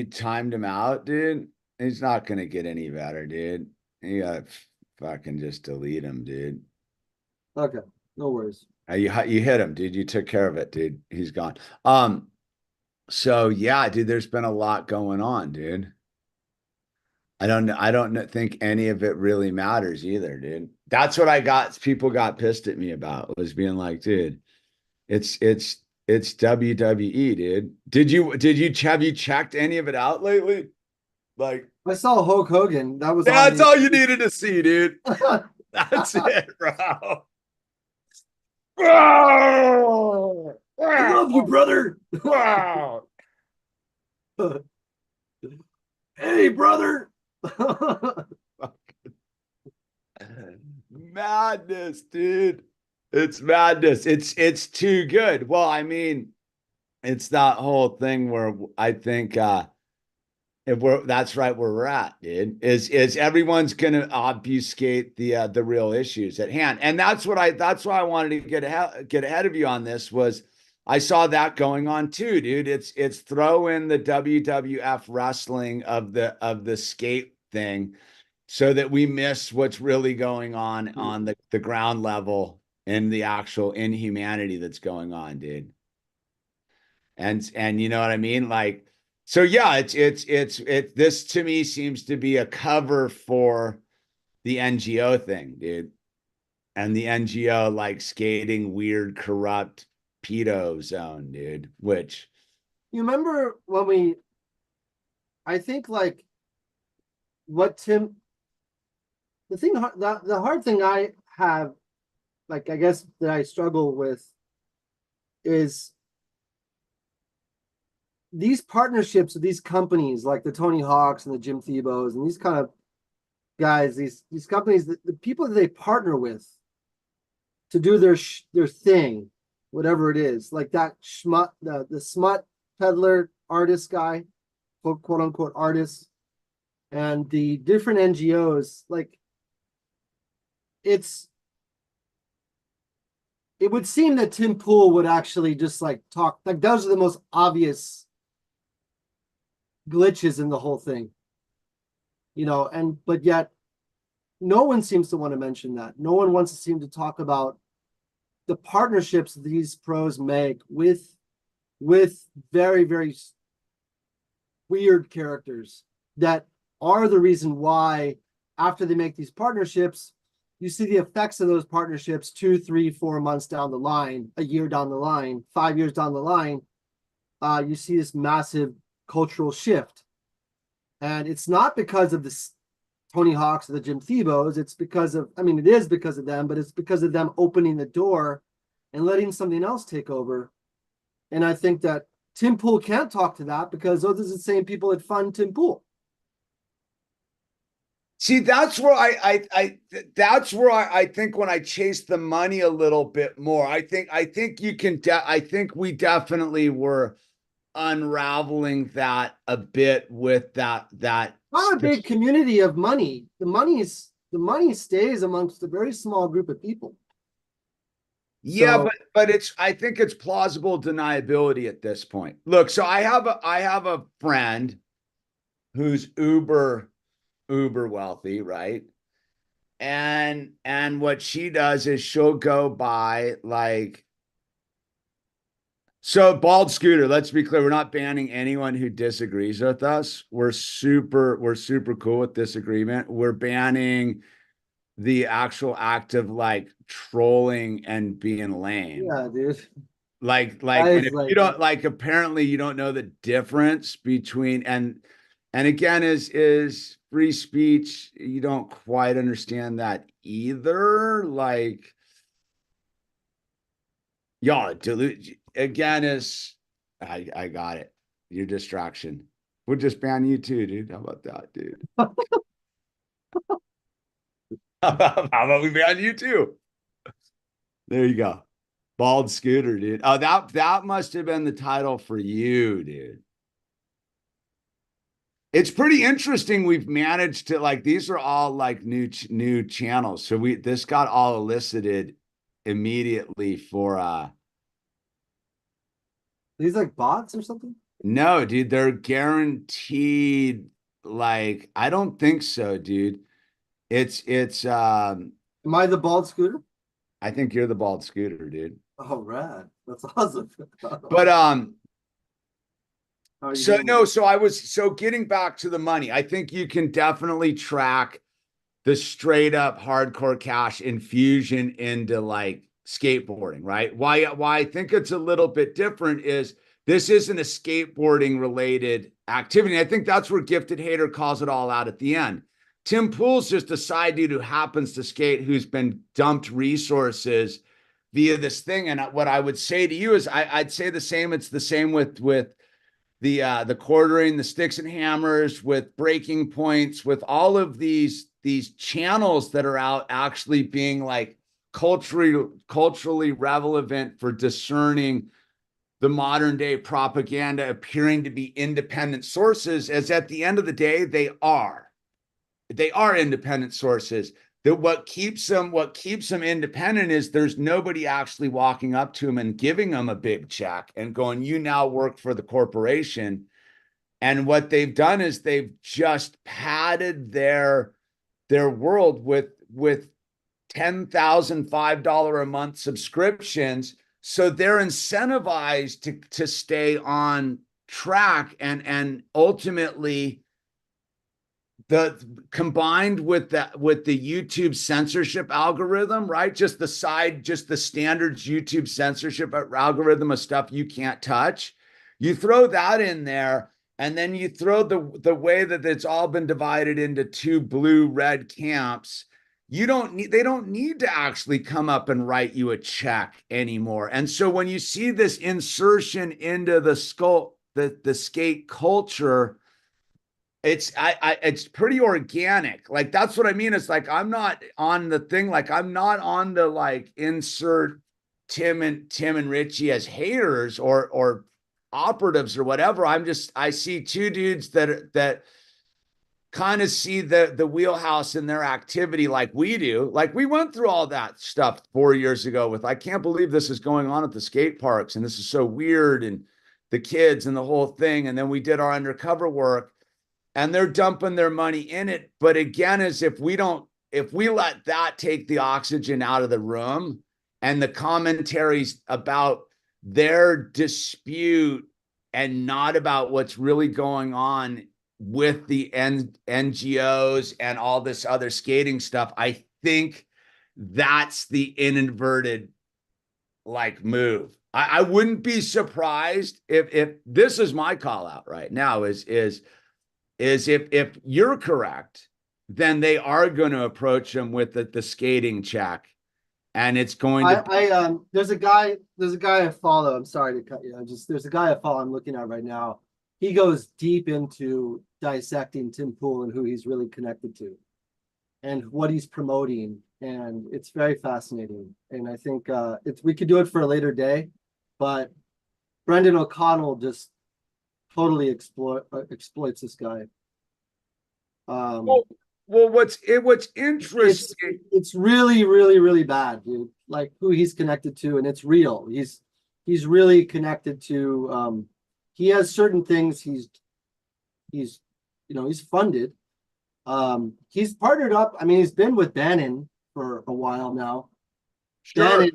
timed him out, dude. He's not gonna get any better, dude. You gotta fucking just delete him, dude. Okay, no worries. You hit him, dude. You took care of it, dude. He's gone. So yeah, dude, there's been a lot going on, dude. I don't think any of it really matters either, dude. That's what people got pissed at me about, was being like, dude, it's WWE, dude. Have you checked any of it out lately? Like, I saw Hulk Hogan. That was that's all you needed to see, dude. That's it, bro. Wow. I love you, brother. Wow. Hey, brother. Madness, dude. It's madness. It's too good. Well, I mean, it's that whole thing where I think that's right where we're at, dude. Is everyone's gonna obfuscate the real issues at hand. And that's why I wanted to get ahead of you on this. Was I saw that going on too, dude. It's throw in the WWF wrestling of the skate thing, so that we miss what's really going on the ground level and the actual inhumanity that's going on, dude. And you know what I mean? Like, so yeah, this to me seems to be a cover for the NGO thing, dude. And the NGO like skating weird, corrupt pedo zone, dude. Which You remember when I think like what Tim, the hard thing I have, like, I guess that I struggle with is these partnerships with these companies like the Tony Hawks and the Jim Thebos and these kind of guys, these companies, the people that they partner with to do their thing, whatever it is, like that the smut peddler artist guy, quote unquote artist, and the different NGOs, like it would seem that Tim Pool would actually just like talk, like those are the most obvious glitches in the whole thing, but yet no one seems to want to mention that. No one wants to seem to talk about the partnerships these pros make with very, very weird characters that are the reason why after they make these partnerships, you see the effects of those partnerships 2, 3, 4 months down the line, a year down the line, 5 years down the line. You see this massive cultural shift. And it's not because of this Tony Hawks or the Jim Thebos. It's because of, it is because of them, but it's because of them opening the door and letting something else take over. And I think that Tim Pool can't talk to that because those are the same people that fund Tim Pool. See, that's where I think when I chase the money a little bit more, I think we definitely were unraveling that a bit with that Not a big community of money. The money stays amongst a very small group of people. Yeah, but I think it's plausible deniability at this point. Look, so I have a friend who's uber wealthy, right? And what she does is she'll go buy like, so Bald Scooter, let's be clear, we're not banning anyone who disagrees with us. We're super cool with disagreement. We're banning the actual act of like trolling and being lame. Yeah, dude. And if you don't like, apparently you don't know the difference between and again is free speech. You don't quite understand that either. Like, y'all dilute again is I got it. Your distraction. We'll just ban you too, dude. How about that, dude? How about we ban you too? There you go. Bald Scooter, dude. Oh, that must have been the title for you, dude. It's pretty interesting. We've managed to like these are all like new channels. So this got all elicited immediately for These like bots or something? no, dude, they're guaranteed like I don't think so, dude. It's Am I the bald scooter? I think you're the Bald Scooter, dude. Oh, rad. That's awesome. But How are you so doing? no, so getting back to the money, I think you can definitely track the straight up hardcore cash infusion into like skateboarding, right? Why I think it's a little bit different is this isn't a skateboarding related activity. I think that's where Gifted Hater calls it all out at the end. Tim Pool's just a side dude who happens to skate, who's been dumped resources via this thing. And what I would say to you is I'd say the same. It's the same with the quartering, the sticks and hammers, with breaking points, with all of these channels that are out actually being like culturally relevant for discerning the modern day propaganda appearing to be independent sources, as at the end of the day, they are independent sources. That what keeps them independent is there's nobody actually walking up to them and giving them a big check and going, you now work for the corporation. And what they've done is they've just padded their world with $10,000 $5 a month subscriptions. So they're incentivized to stay on track, and ultimately combined with the YouTube censorship algorithm, right? Just the standard YouTube censorship algorithm of stuff you can't touch. You throw that in there, and then you throw the way that it's all been divided into two blue-red camps. They don't need to actually come up and write you a check anymore. And so when you see this insertion into the skate culture, it's pretty organic. Like that's what I mean. It's like I'm not on the thing. Like I'm not on the like insert Tim and Richie as haters or operatives or whatever. I see two dudes that kind of see the wheelhouse in their activity like we do. Like we went through all that stuff 4 years ago with I can't believe this is going on at the skate parks and this is so weird and the kids and the whole thing. And then we did our undercover work. And they're dumping their money in it. But again, as if we let that take the oxygen out of the room and the commentaries about their dispute and not about what's really going on with the NGOs and all this other skating stuff, I think that's the inadvertent like move. I wouldn't be surprised if this is my call out right now is if you're correct, then they are going to approach them with the skating check, and it's going to. There's a guy I follow. I'm sorry to cut you. There's a guy I follow. I'm looking at right now. He goes deep into dissecting Tim Pool and who he's really connected to, and what he's promoting, and it's very fascinating. And I think we could do it for a later day, but Brendan O'Connell just totally exploits this guy. Well, what's interesting? It's really, really, really bad, dude. Like who he's connected to, and it's real. He's really connected to. He has certain things. He's funded. He's partnered up. I mean, he's been with Bannon for a while now. Sure.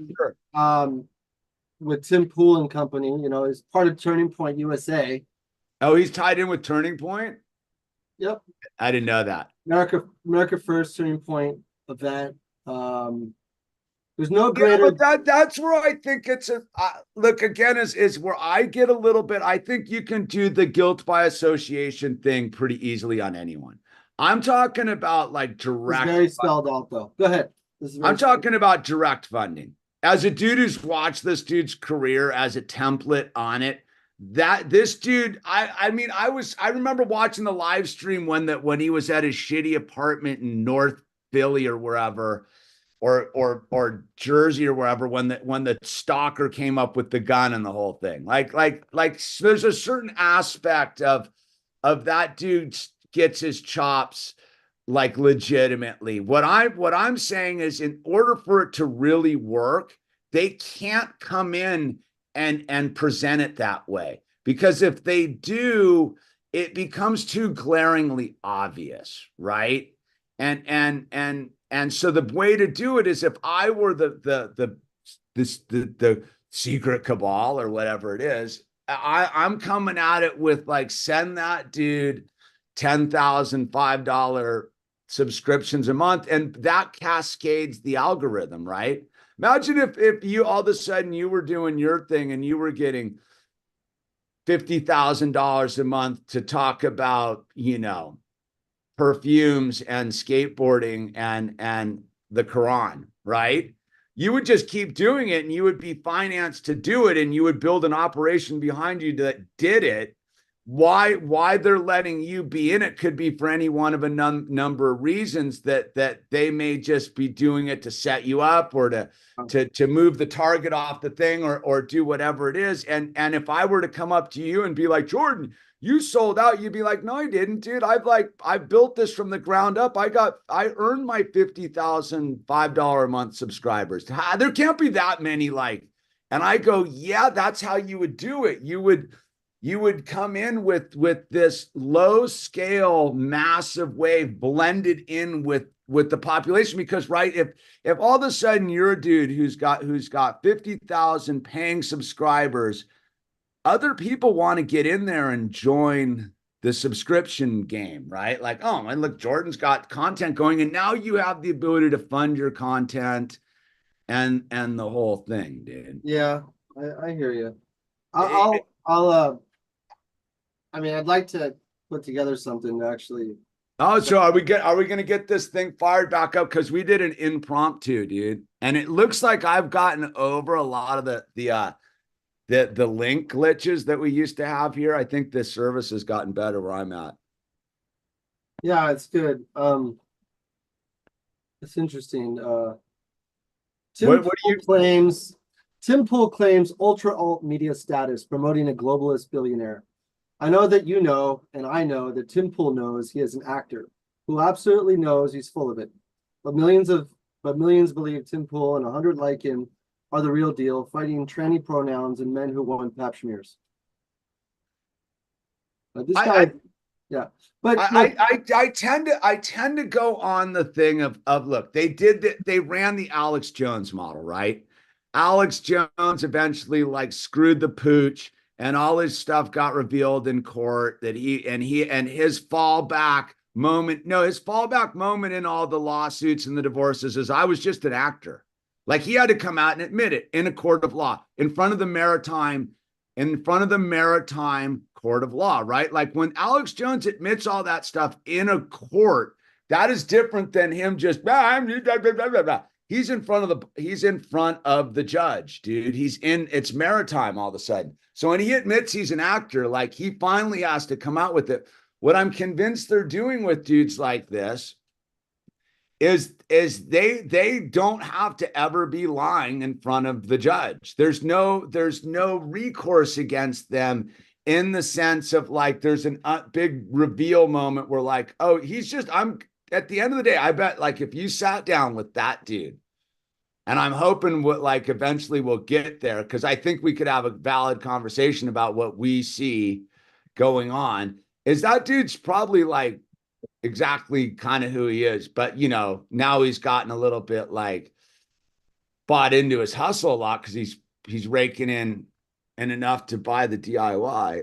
With Tim Pool and company, is part of Turning Point USA. Oh, he's tied in with Turning Point? Yep. I didn't know that. America First Turning Point event. There's no greater. But that's where I think it's look again is where I get a little bit. I think you can do the guilt by association thing pretty easily on anyone. I'm talking about like direct. It's very spelled out though. Go ahead. I'm talking about direct funding. As a dude who's watched this dude's career as a template on it, that this dude, I mean, I remember watching the live stream when he was at his shitty apartment in North Philly or wherever, or Jersey or wherever, when the stalker came up with the gun and the whole thing. Like there's a certain aspect of that dude gets his chops like legitimately. What I'm saying is, in order for it to really work, they can't come in and present it that way, because if they do, it becomes too glaringly obvious, right? And so the way to do it is, if I were the secret cabal or whatever it is, I'm coming at it with like, send that dude $10,005 subscriptions a month, and that cascades the algorithm, right? Imagine if you all of a sudden you were doing your thing and you were getting $50,000 a month to talk about, perfumes and skateboarding and the Quran, right? You would just keep doing it, and you would be financed to do it, and you would build an operation behind you that did it. Why they're letting you be in it could be for any one of a number of reasons, that they may just be doing it to set you up, or to move the target off the thing, or do whatever it is. And if I were to come up to you and be like, Jordan, you sold out, you'd be like, no, I didn't, dude. I built this from the ground up. I earned my $50,005 a month subscribers. There can't be that many, and I go, yeah, that's how you would do it. You would come in with this low scale, massive wave blended in with the population, because, right, if all of a sudden you're a dude who's got 50,000 paying subscribers, other people want to get in there and join the subscription game, right? Like, oh, and look, Jordan's got content going, and now you have the ability to fund your content and the whole thing, dude. Yeah, I hear you. I mean, I'd like to put together something to actually. Oh, so are we going to get this thing fired back up? Because we did an impromptu, dude, and it looks like I've gotten over a lot of the link glitches that we used to have here. I think this service has gotten better where I'm at. Yeah, it's good. It's interesting. Tim Pool claims ultra alt media status, promoting a globalist billionaire. I know that you know, and I know that Tim Pool knows he is an actor who absolutely knows he's full of it. But millions believe Tim Pool and 100 like him are the real deal, fighting tranny pronouns and men who want pap smears. Yeah, but I tend to go on the thing of look, they ran the Alex Jones model, right? Alex Jones eventually screwed the pooch, and all his stuff got revealed in court, that his fallback moment in all the lawsuits and the divorces is, I was just an actor. Like, he had to come out and admit it in a court of law, in front of the maritime court of law, right? Like, when Alex Jones admits all that stuff in a court, that is different than him just he's in front of the judge, dude. It's maritime all of a sudden. So when he admits he's an actor, he finally has to come out with it. What I'm convinced they're doing with dudes like this is they don't have to ever be lying in front of the judge. There's no recourse against them, in the sense of there's a big reveal moment where oh, I'm at the end of the day, I bet if you sat down with that dude, and I'm hoping eventually we'll get there, because I think we could have a valid conversation about what we see going on, is that dude's probably exactly kind of who he is. But, now he's gotten a little bit bought into his hustle a lot, because he's raking in enough to buy the DIY.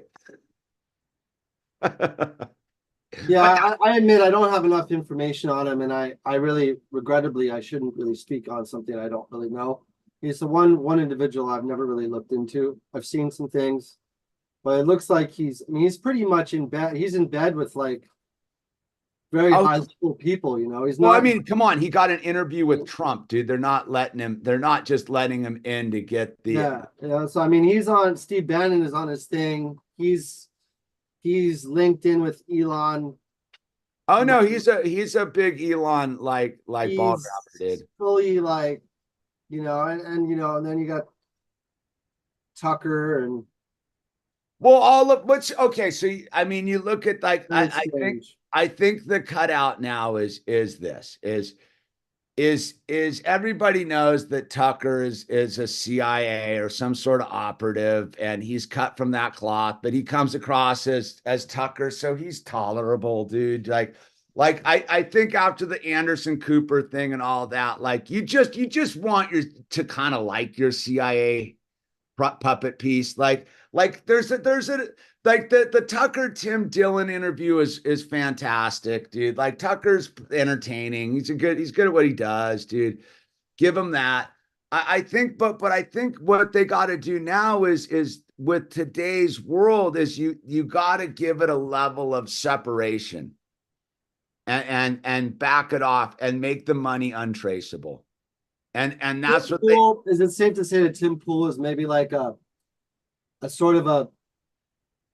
Yeah, I admit I don't have enough information on him, and I really, regrettably, I shouldn't really speak on something I don't really know. He's the one individual I've never really looked into. I've seen some things, but it looks like he's pretty much in bed. He's in bed with very Oh, high school people, you know. He's well, not. I mean, come on. He got an interview with Trump, dude. They're not letting him. They're not just letting him in to get the. Yeah, yeah. So I mean, he's on. Steve Bannon is on his thing. He's linked in with Elon. Oh no, he's a big Elon like ball He's grabber, dude. fully like, you know, and you know, and then you got Tucker and Well, all of which okay. So I mean, you look at like very I think strange. I think the cutout now is this is everybody knows that Tucker is a CIA or some sort of operative, and he's cut from that cloth, but he comes across as Tucker, so he's tolerable, dude. Like I think after the Anderson Cooper thing and all that, like you just want your to kind of like your CIA puppet piece. Like there's a like the Tucker Tim Dillon interview is fantastic, dude. Like Tucker's entertaining. He's good at what he does, dude. Give him that. I think, but I think what they got to do now is with today's world is you got to give it a level of separation and back it off and make the money untraceable. And that's Tim what they. Pool, is it safe to say that Tim Pool is maybe like a sort of a,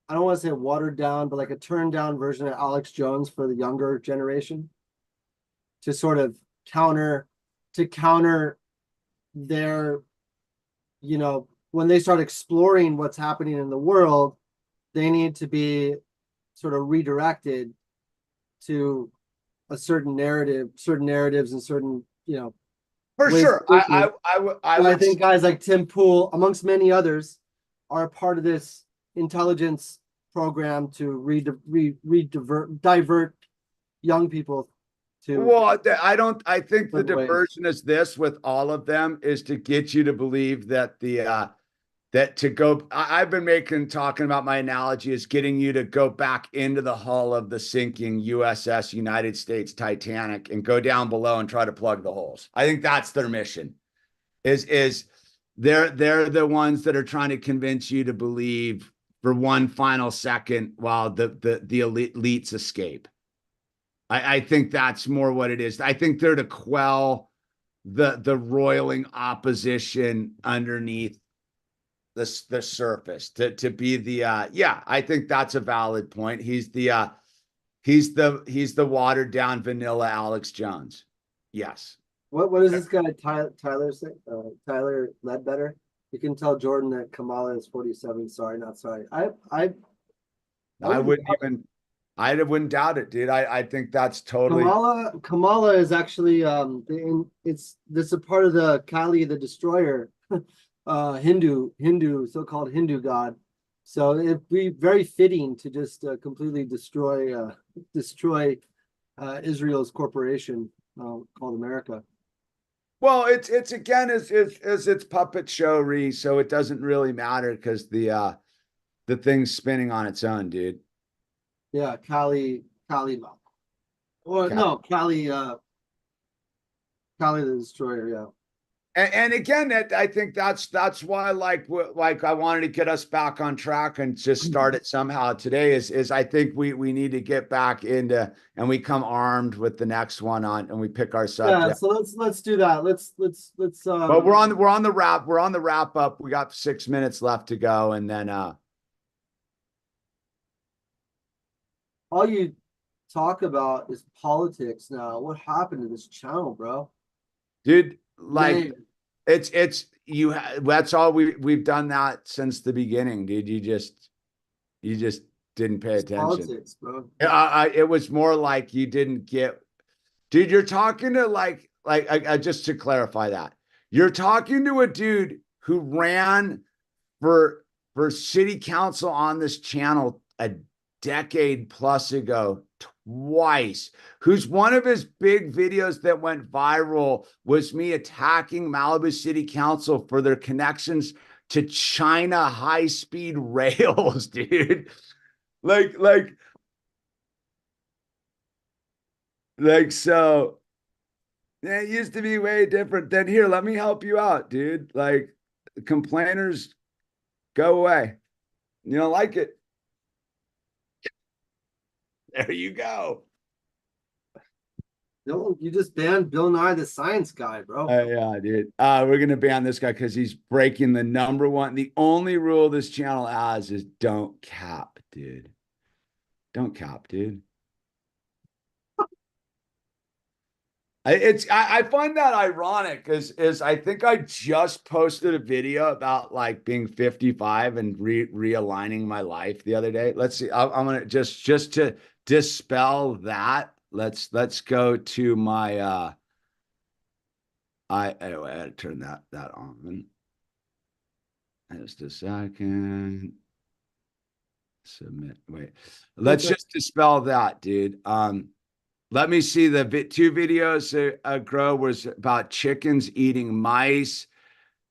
I don't want to say watered down, but like a turned down version of Alex Jones for the younger generation, to sort of counter their, you know, when they start exploring what's happening in the world, they need to be sort of redirected to a certain narratives and certain, you know, For ways sure. of thinking. I And I would think guys like Tim Pool, amongst many others, are a part of this intelligence program to divert young people to well, I think the different ways. diversion is this with all of them is to get you to believe that that to go I've been talking about my analogy is getting you to go back into the hull of the sinking USS United States Titanic and go down below and try to plug the holes. I think that's their mission. Is they're the ones that are trying to convince you to believe for one final second while the elites escape. I think that's more what it is. I think they're to quell the roiling opposition underneath the surface to be the yeah. I think that's a valid point. He's the watered down vanilla Alex Jones. Yes. What is this guy Tyler say? Tyler Ledbetter. You can tell Jordan that Kamala is 47. Sorry, not sorry. I wouldn't doubt it, dude. I think that's totally Kamala is actually this is a part of the Kali the Destroyer, Hindu so-called Hindu god. So it'd be very fitting to just completely destroy Israel's corporation called America. well. It's again is it's puppet showy, so it doesn't really matter because the thing's spinning on its own, dude. Yeah, Kali, or no, Kali the Destroyer. Yeah. And again, I think that's why like I wanted to get us back on track and just start it somehow today is I think we need to get back into and we come armed with the next one on and we pick our subject. Yeah, so let's do that. Let's But we're on the wrap up. We got 6 minutes left to go and then all you talk about is politics now. What happened to this channel, bro? dude, like Man. it's you that's all we've done that since the beginning, dude. You just didn't pay attention. Politics, bro. It was more like you didn't get, dude. You're talking to like just to clarify that you're talking to a dude who ran for city council on this channel a decade plus ago twice, who's one of his big videos that went viral was me attacking Malibu City Council for their connections to China high-speed rails, dude. Like so it used to be way different than here. Let me help you out, dude. Like complainers go away. You don't like it. There you go. No, you just banned Bill Nye the Science Guy, bro. Yeah, dude. We're gonna ban this guy because he's breaking the the only rule this channel has is don't cap, dude. Don't cap, dude. I find that ironic is I think I just posted a video about like being 55 and realigning my life the other day. Let's see. I'm gonna just to dispel that. Let's go to my anyway, I had to turn that on. Just a second. Submit. Wait. Let's just dispel that, dude. Let me see the two videos ago was about chickens eating mice.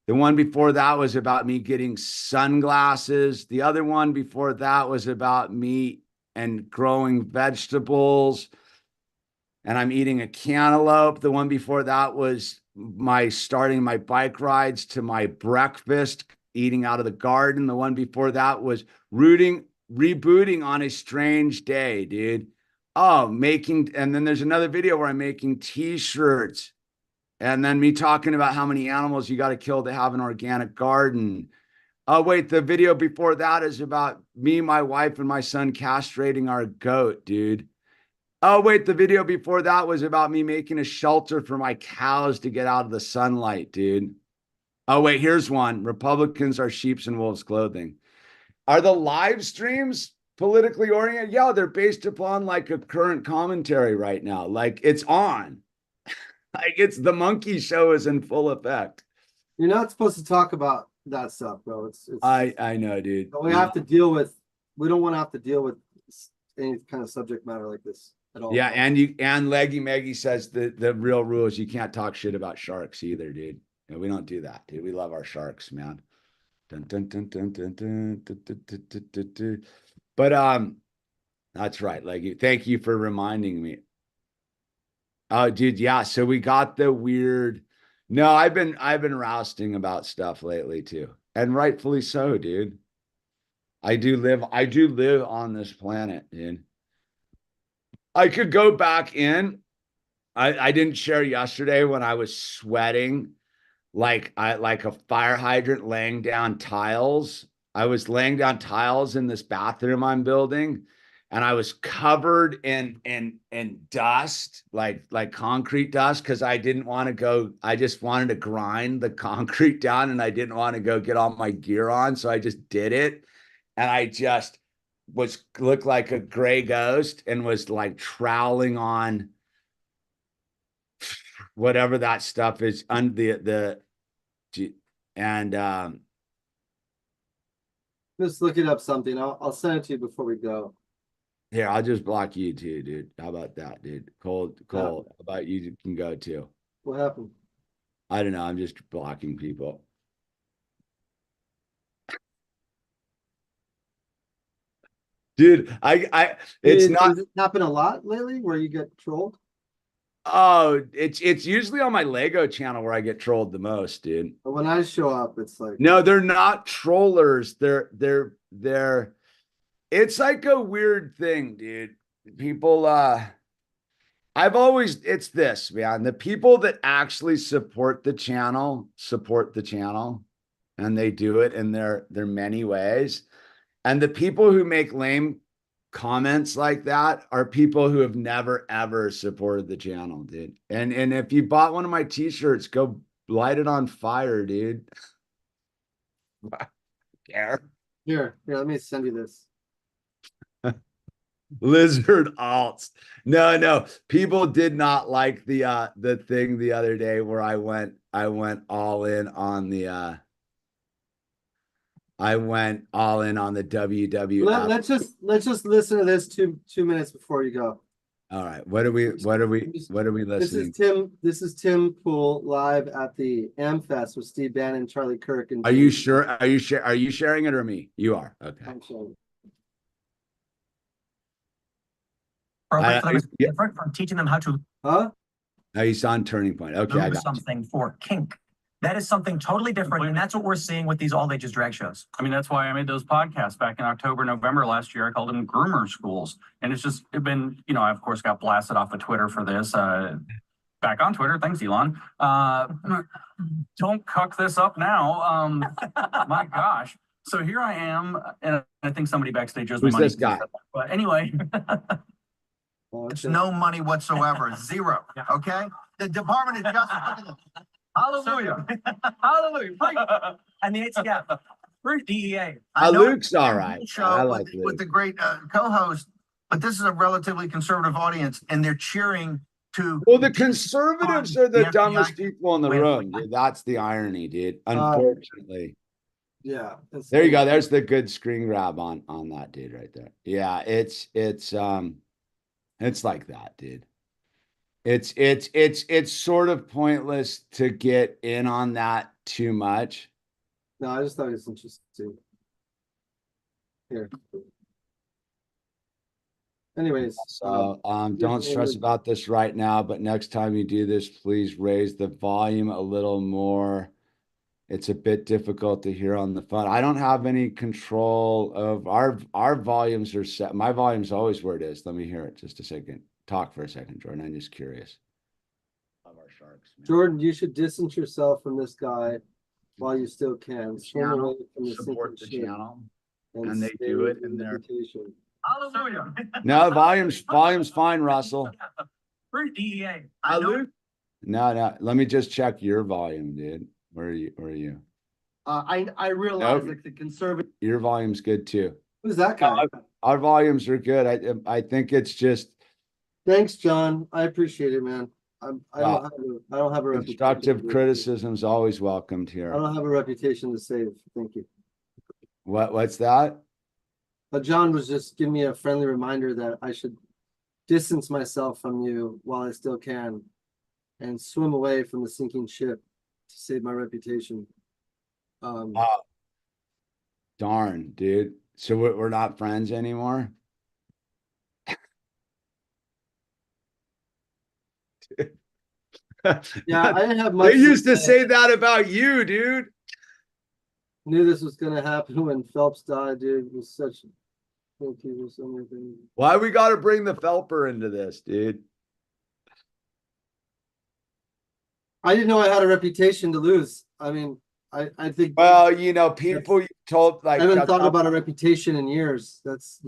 The one before that was about me getting sunglasses. The other one before that was about me and growing vegetables. And I'm eating a cantaloupe. The one before that was my starting my bike rides to my breakfast, eating out of the garden. The one before that was rebooting on a strange day, dude. Oh, and then there's another video where I'm making t-shirts, and then me talking about how many animals you got to kill to have an organic garden. Oh, wait, the video before that is about me, my wife, and my son castrating our goat, dude. Oh, wait, the video before that was about me making a shelter for my cows to get out of the sunlight, dude. Oh, wait, here's one. Republicans are sheep's and wolves' clothing. Are the live streams politically oriented? Yeah, they're based upon like a current commentary right now. Like it's on. Like it's the monkey show is in full effect. You're not supposed to talk about that stuff, bro. It's I know, dude. We have to deal with. We don't want to have to deal with any kind of subject matter like this at all. Yeah, and Leggy Meggy says the real rule is you can't talk shit about sharks either, dude. And we don't do that, dude. We love our sharks, man. Dun, dun, dun, dun, dun, dun, dun, dun, dun, dun, dun, dun. But that's right. Like, thank you for reminding me. Oh, dude, yeah. So we got the weird. No, I've been rousting about stuff lately too, and rightfully so, dude. I do live on this planet, dude. I could go back in. I didn't share yesterday when I was sweating like a fire hydrant laying down tiles. I was laying down tiles in this bathroom I'm building, and I was covered in dust, like concrete dust, because I didn't want to go. I just wanted to grind the concrete down, and I didn't want to go get all my gear on, so I just did it, and I just looked like a gray ghost and was like troweling on whatever that stuff is under and just looking up something. I'll send it to you before we go. here, I'll just block you too, dude. How about that, dude? Cole, Yeah. how about you can go too? What happened? I don't know. I'm just blocking people. Dude, it's not. Does it happen a lot lately where you get trolled? Oh, it's usually on my Lego channel where I get trolled the most, dude. But when I show up, it's like No, they're not trollers. They're it's like a weird thing, dude. People it's this, man. The people that actually support the channel, and they do it in their many ways. And the people who make lame comments like that are people who have never ever supported the channel, dude. And if you bought one of my t-shirts, go light it on fire, dude. Care. here, let me send you this. Lizard alts. No. People did not like the thing the other day where I went all in on the WWF. Let's just listen to this two minutes before you go. All right. What are we listening? This is Tim Pool live at the Amfest with Steve Bannon, Charlie Kirk, and Are you sure? Are you sharing it or me? You are. Okay. I'm sorry. Different from teaching them how to Huh? Now he's on Turning Point. Okay, I do got something for kink. That is something totally different, and that's what we're seeing with these all ages drag shows. I mean, that's why I made those podcasts back in October, November last year. I called them groomer schools. And it's been, I of course got blasted off of Twitter for this. Back on Twitter. Thanks, Elon. Don't cuck this up now. My gosh. So here I am, and I think somebody backstage owes me Who's money. this guy? But anyway. It's no money whatsoever. Zero. Okay? The Department of Justice. Look at this. Hallelujah. Hallelujah. And the ATF, for DEA. I know Luke's it's a all cool right. show I like with Luke. the great co-host, but this is a relatively conservative audience, and they're cheering to. Well, the conservatives are the FBI dumbest people in the room, dude. That's the irony, dude. Unfortunately. Yeah. There you go. There's the good screen grab on that dude right there. Yeah, it's like that, dude. It's sort of pointless to get in on that too much. No, I just thought it was interesting. Here. Anyways, So don't stress about this right now, but next time you do this, please raise the volume a little more. It's a bit difficult to hear on the phone. I don't have any control of our volumes are set. My volume's always where it is. Let me hear it just a second. Talk for a second, Jordan. I'm just curious. Of our sharks, man. Jordan, you should distance yourself from this guy while you still can. Swim away from the Support the sinking ship channel. and and they stay do with it, and the they're- reputation. Hallelujah. No, volume's fine, Russell. For DEA. Luke? No. Let me just check your volume, dude. Where are you? I realize Nope. that the conservative. Your volume's good too. Who's that guy? Our volumes are good. I think it's just Thanks, John. I appreciate it, man. I don't have a constructive reputation. criticism's always welcomed I here. don't have a reputation to save. Thank you. What's that? But John was just giving me a friendly reminder that I should distance myself from you while I still can and swim away from the sinking ship to save my reputation. Darn, dude. So we're not friends anymore? Yeah, I didn't have much. They used to say that about you, dude. Knew this was gonna happen when Phelps died, dude. It was such. Thank you for so many things. Why we got to bring the Phelper into this, dude? I didn't know I had a reputation to lose. I mean, I think. Well, people told I like haven't thought about a reputation in years. That's.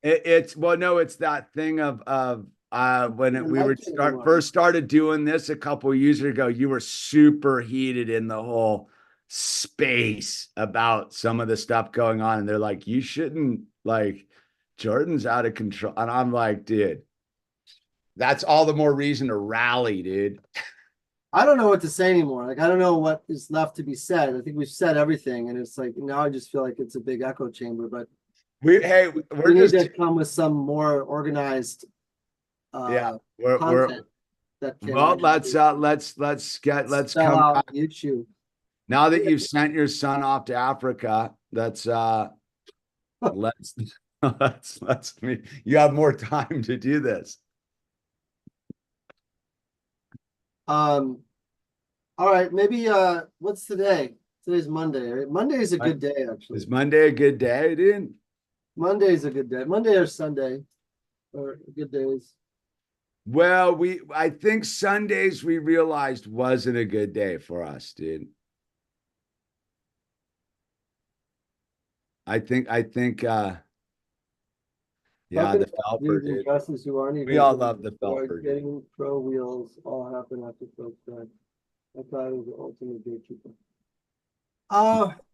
it's that thing of when we were first started doing this a couple years ago, you were super heated in the whole space about some of the stuff going on, and they're like, you shouldn't, like, Jordan's out of control, and I'm like, dude, that's all the more reason to rally, dude. I don't know what to say anymore. Like, I don't know what is left to be said. I think we've said everything, and it's like now I just feel like it's a big echo chamber. But we're need just to come with some more organized. we're Content that can well, let's sell come out back. YouTube. Now that you've sent your son off to Africa, let's you have more time to do this. All right, maybe what's today? Today's Monday, right? Monday is a good day, actually. Is Monday a good day, dude? Monday is a good day. Monday or Sunday are good days. Well, I think Sundays we realized wasn't a good day for us, dude. I think yeah, the Phelper, dude. We all love the Phelper, dude. Getting pro wheels all happen after Phil's death. I thought it was the ultimate gatekeeper.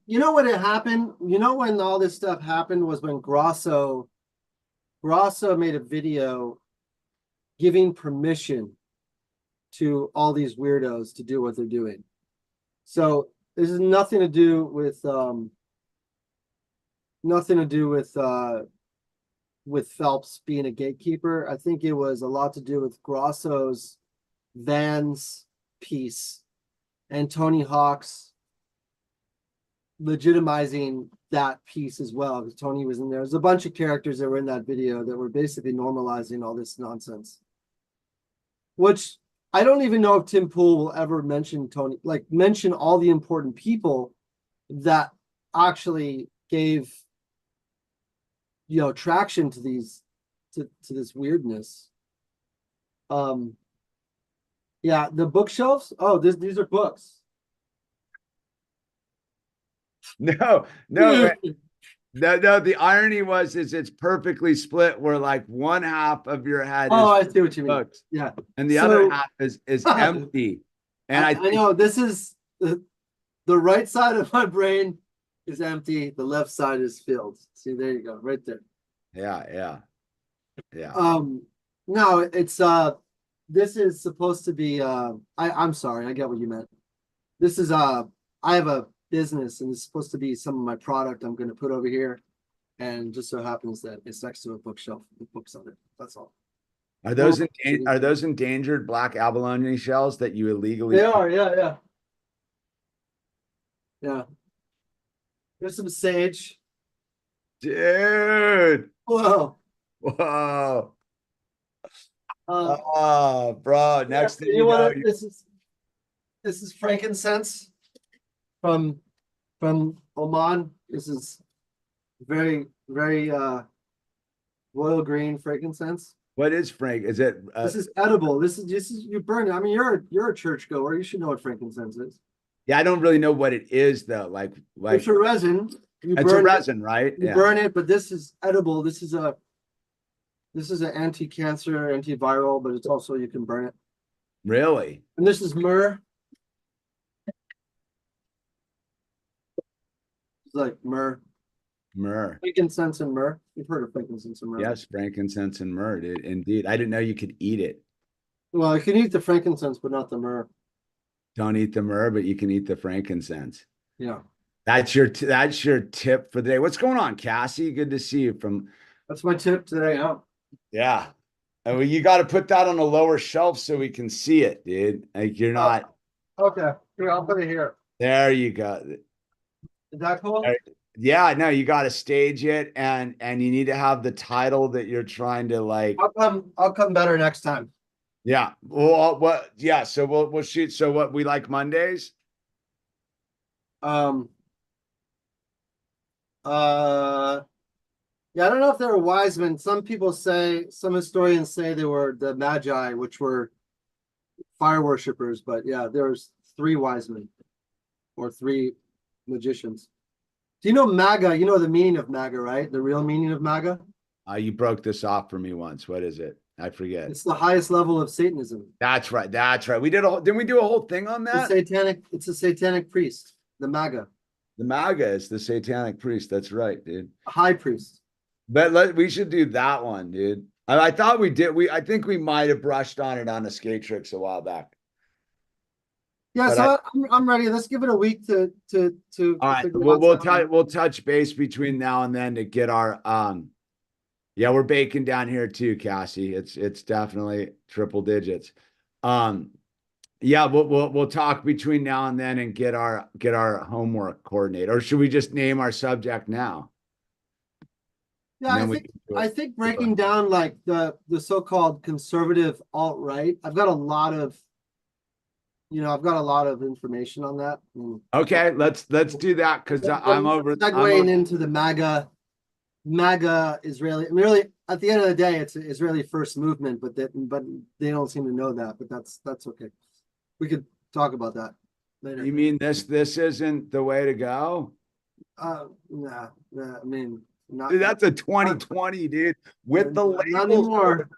You know what had happened? You know when all this stuff happened was when Grosso made a video giving permission to all these weirdos to do what they're doing. So this is nothing to do with Phelps being a gatekeeper. I think it was a lot to do with Grosso's Vans piece and Tony Hawk's legitimizing that piece as well, because Tony was in there. There's a bunch of characters that were in that video that were basically normalizing all this nonsense, which I don't even know if Tim Pool will ever mention Tony, like mention all the important people that actually gave, traction to these, to this weirdness. Yeah, the bookshelves. Oh, these are books. No, no, no. The irony is it's perfectly split. Where like one half of your head Oh, I is see what you mean. books, Yeah, and the other half is empty. And I think, know this is the right side of my brain is empty. The left side is filled. See, there you go, right there. yeah. No, it's this is supposed to be I'm sorry, I get what you meant. This is I have a business and it's supposed to be some of my product I'm going to put over here, and just so happens that it's next to a bookshelf with books on it. That's all. Are those endangered black abalone shells that you illegally? They are, yeah. There's some sage. Dude. Whoa. Whoa. Oh, bro. Next thing you know, this is frankincense from Oman. This is very, very royal green frankincense. what is Frank? Is it This is edible. This is you burn it. I mean, you're a churchgoer. You should know what frankincense is. yeah, I don't really know what it is though. Like It's a resin. it's a resin, right? You burn it, but this is edible. This is an anti-cancer, antiviral, but it's also you can burn it. Really? And this is myrrh. It's like myrrh. Myrrh. Frankincense and myrrh. You've heard of frankincense and myrrh. Yes, frankincense and myrrh, dude. Indeed. I didn't know you could eat it. Well, you can eat the frankincense, but not the myrrh. Don't eat the myrrh, but you can eat the frankincense. Yeah. That's your tip for the day. What's going on, Cassie? Good to see you That's my tip today. Huh? Yeah. Well, you got to put that on a lower shelf so we can see it, dude. Like you're not. Okay. Here, I'll put it here. There you go. Is that cool? Yeah, no, you got to stage it, and you need to have the title that you're trying to like. I'll come better next time. Yeah. Well, what? Yeah. So we'll shoot. So what we like Mondays? Yeah, I don't know if they were wise men. Some historians say they were the Magi, which were fire worshippers. But yeah, there's 3 wise men or 3 magicians. Do you know MAGA? You know the meaning of MAGA, right? The real meaning of MAGA? You broke this off for me once. What is it? I forget. It's the highest level of Satanism. That's right. Didn't we do a whole thing on that? It's a satanic priest, the MAGA. The MAGA is the satanic priest. That's right, dude. High priest. But we should do that one, dude. I thought we did. I think we might have brushed on it on a Skaterix a while back. Yeah, but I'm ready. Let's give it a week to. All right, we'll touch base between now and then to get our Yeah, we're baking down here too, Cassie. It's definitely triple digits. Yeah, we'll talk between now and then and get our homework coordinated. Or should we just name our subject now? Yeah, I think breaking down like the so-called conservative alt-right, I've got a lot of information on that. Okay, let's do that because I'm over. Segueing into the MAGA Israeli. I mean, really, at the end of the day, it's Israeli first movement, but they don't seem to know that. But that's okay. We could talk about that later. You mean this isn't the way to go? Nah. I mean, not. Dude, that's a 2020, dude. With the label. Not anymore.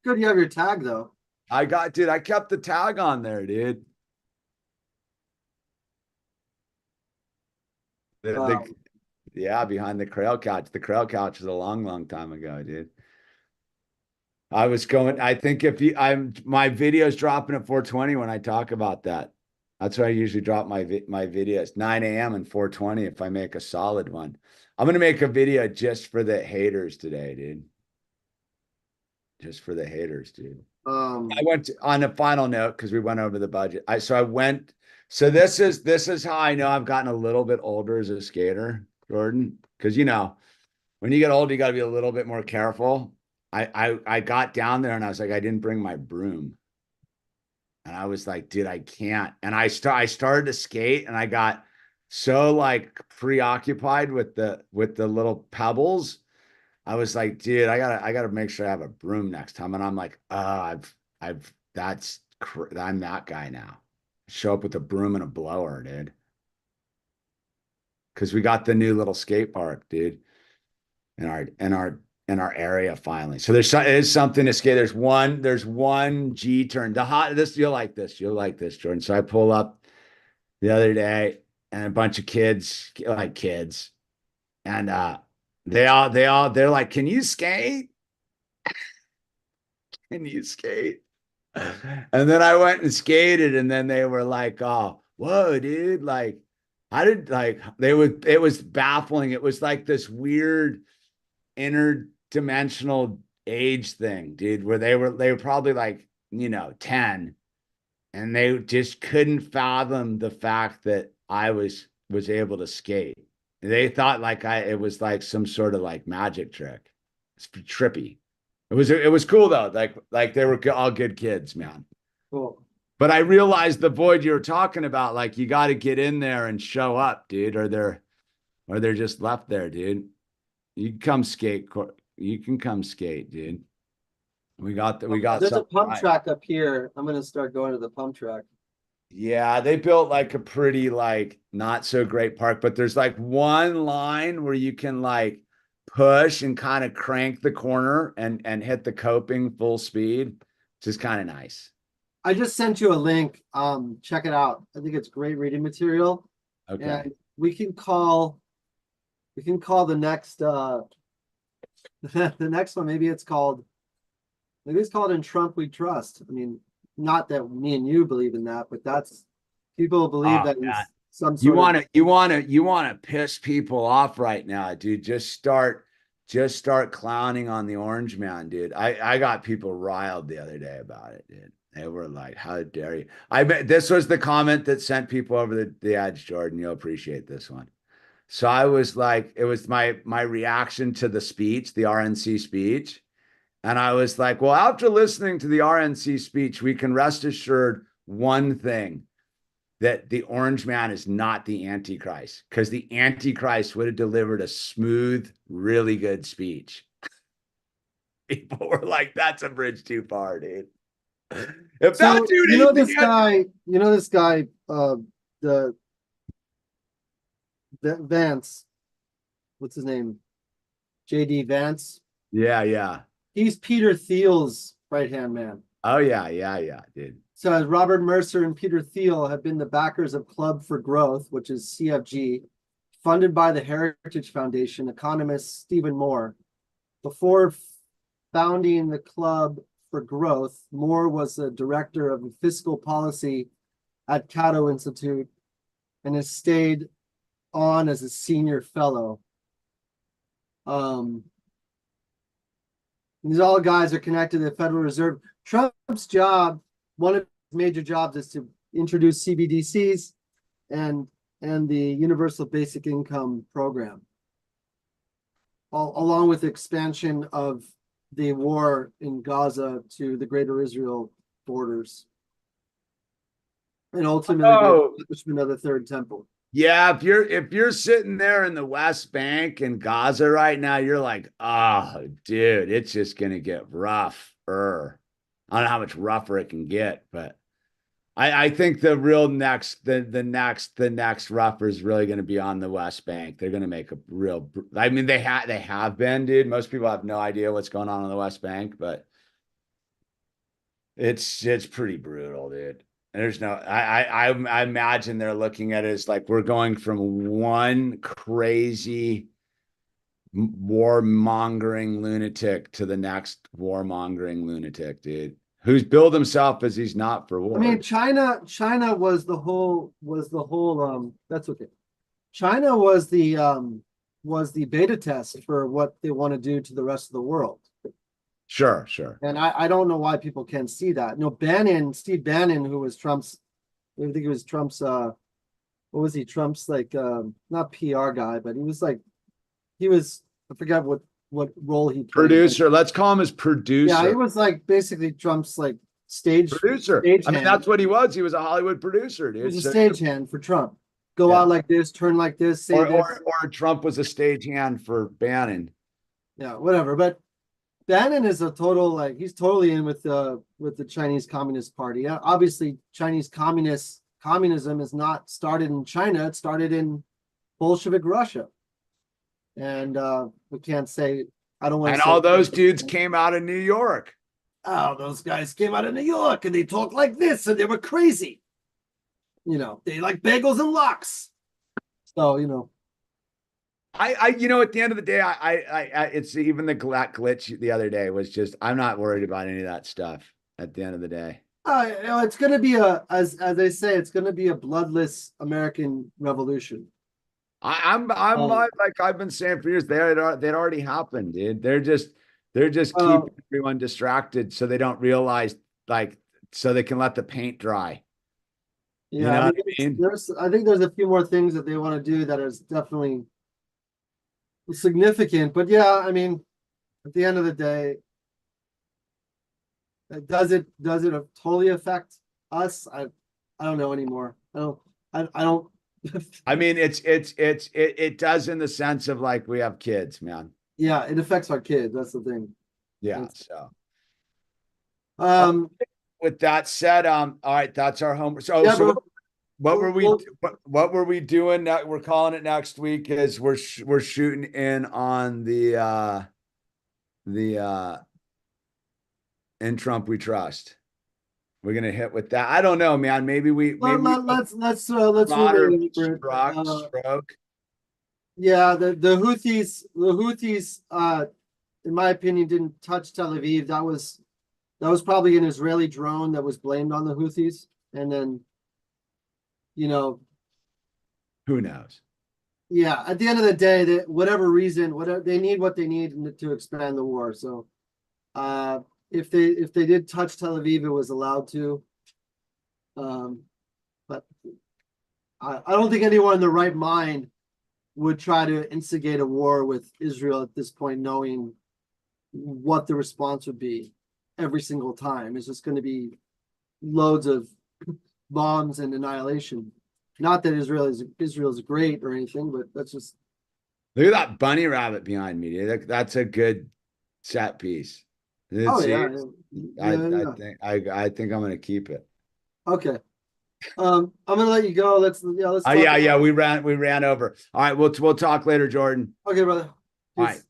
Good, you have your tag though. I kept the tag on there, dude. Yeah, behind the Krail couch. The Krail couch is a long time ago, dude. I think my video's dropping at 420 when I talk about that. That's why I usually drop my videos, 9 a.m. and 420 if I make a solid one. I'm going to make a video just for the haters today, dude. Just for the haters, dude. I went on a final note because we went over the budget. So this is how I know I've gotten a little bit older as a skater, Jordan, because when you get old, you got to be a little bit more careful. I got down there and I was like, I didn't bring my broom. And I was like, dude, I can't. And I started to skate and I got so like preoccupied with the little pebbles. I was like, dude, I gotta make sure I have a broom next time. And I'm like, I'm that guy now. Show up with a broom and a blower, dude. Cause we got the new little skate park, dude, in our area finally. So it is something to skate. There's one G turn. You'll like this, Jordan. So I pull up the other day and a bunch of kids, and they're like, can you skate? Can you skate? And then I went and skated, and then they were like, oh, whoa, dude, like, it was baffling. It was like this weird interdimensional age thing, dude, where they were probably like, 10, and they just couldn't fathom the fact that I was able to skate. They thought like it was like some sort of like magic trick. It's trippy. It was cool though. Like they were all good kids, man. Cool. But I realized the void you were talking about, like you got to get in there and show up, dude, or they're just left there, dude. You can come skate. You can come skate, dude. There's a pump track up here. I'm gonna start going to the pump track. Yeah, they built like a pretty like not so great park, but there's like one line where you can like push and kind of crank the corner and hit the coping full speed, which is kind of nice. I just sent you a link. Check it out. I think it's great reading material. Okay. And we can call the next the next one. Maybe it's called In Trump We Trust. I mean, not that me and you believe in that, but that's people believe that in some sort you want to piss people off right now, dude. Just start clowning on the orange man, dude. I got people riled the other day about it, dude. They were like, how dare you? I bet this was the comment that sent people over the edge, Jordan. You'll appreciate this one. So I was like, it was my reaction to the speech, the RNC speech. And I was like, well, after listening to the RNC speech, we can rest assured one thing, that the orange man is not the Antichrist, because the Antichrist would have delivered a smooth, really good speech. People were like, that's a bridge too far, dude. If so, that dude this guy, the Vance, what's his name? JD Vance. Yeah. He's Peter Thiel's right-hand man. Oh, yeah, dude. So Robert Mercer and Peter Thiel have been the backers of Club for Growth, which is CFG, funded by the Heritage Foundation, economist Stephen Moore. Before founding the Club for Growth, Moore was the director of fiscal policy at Cato Institute and has stayed on as a senior fellow. These all guys are connected to the Federal Reserve. Trump's job, one of his major jobs, is to introduce CBDCs and the Universal Basic Income Program, along with expansion of the war in Gaza to the Greater Israel borders, and ultimately the establishment of the Third Temple. Yeah, if you're sitting there in the West Bank and Gaza right now, you're like, oh, dude, it's just gonna get rougher. I don't know how much rougher it can get, but I think the real next rougher is really going to be on the West Bank. They're going to make a real. I mean, they have been, dude. Most people have no idea what's going on the West Bank, but it's pretty brutal, dude. There's no. I imagine they're looking at it as like we're going from one crazy warmongering lunatic to the next warmongering lunatic, dude. Who's billed himself as he's not for war. I mean, China was the whole that's okay. China was the beta test for what they want to do to the rest of the world. Sure. And I don't know why people can't see that. No, Steve Bannon, who was Trump's, I think he was Trump's what was he? Trump's like not PR guy, but he was I forgot what role he played. Producer. Let's call him as producer. Yeah, he was like basically Trump's like Producer. I mean, stagehand. that's what he was. He was a Hollywood producer, He dude. was a So- stagehand for Trump. Go Yeah. out like this, turn like this, say this. or Trump was a stagehand for Bannon. Yeah, whatever. But Bannon is a total, like, he's totally in with the Chinese Communist Party. Obviously, Chinese communism is not started in China. It started in Bolshevik Russia. And we can't say, I don't want to And say. all those dudes came out of New York. Oh, those guys came out of New York and they talked like this and they were crazy. You know, They like bagels and lox. so, you know. At the end of the day, it's even the glitch the other day was just, I'm not worried about any of that stuff at the end of the day. It's going to be as they say, it's going to be a bloodless American revolution. I'm like I've been saying for years, they'd already happened, dude. They're just keeping everyone distracted so they don't realize, like, so they can let the paint dry. Yeah, You know what I mean? I think there's a few more things that they want to do that is definitely significant. But yeah, I mean, at the end of the day, does it totally affect us? I don't know anymore. I don't. I mean, it does in the sense of, like, we have kids, man. Yeah, it affects our kids. That's the thing. Yeah. So Um, with that said, all right, that's our homework. So, Yeah, bro. what were we Well- what were we doing? We're calling it next week. Is we're shooting in on the in Trump we trust. We're gonna hit with that. I don't know, man. Maybe let's broader remain ignorant. stroke. Yeah, the Houthis, in my opinion, didn't touch Tel Aviv. That was probably an Israeli drone that was blamed on the Houthis, and then, you know, Who knows? yeah. At the end of the day, whatever reason, whatever they need, what they need to expand the war. So, if they did touch Tel Aviv, it was allowed to. But I don't think anyone in the right mind would try to instigate a war with Israel at this point, knowing what the response would be every single time. It's just going to be loads of bombs and annihilation. Not that Israel's great or anything, but that's just. Look at that bunny rabbit behind me, dude. That's a good set piece. Oh yeah. I think I'm gonna keep it. Okay. I'm gonna let you go. Let's Yeah. We ran over. All right, we'll talk later, Jordan. Okay, brother. All Peace. right.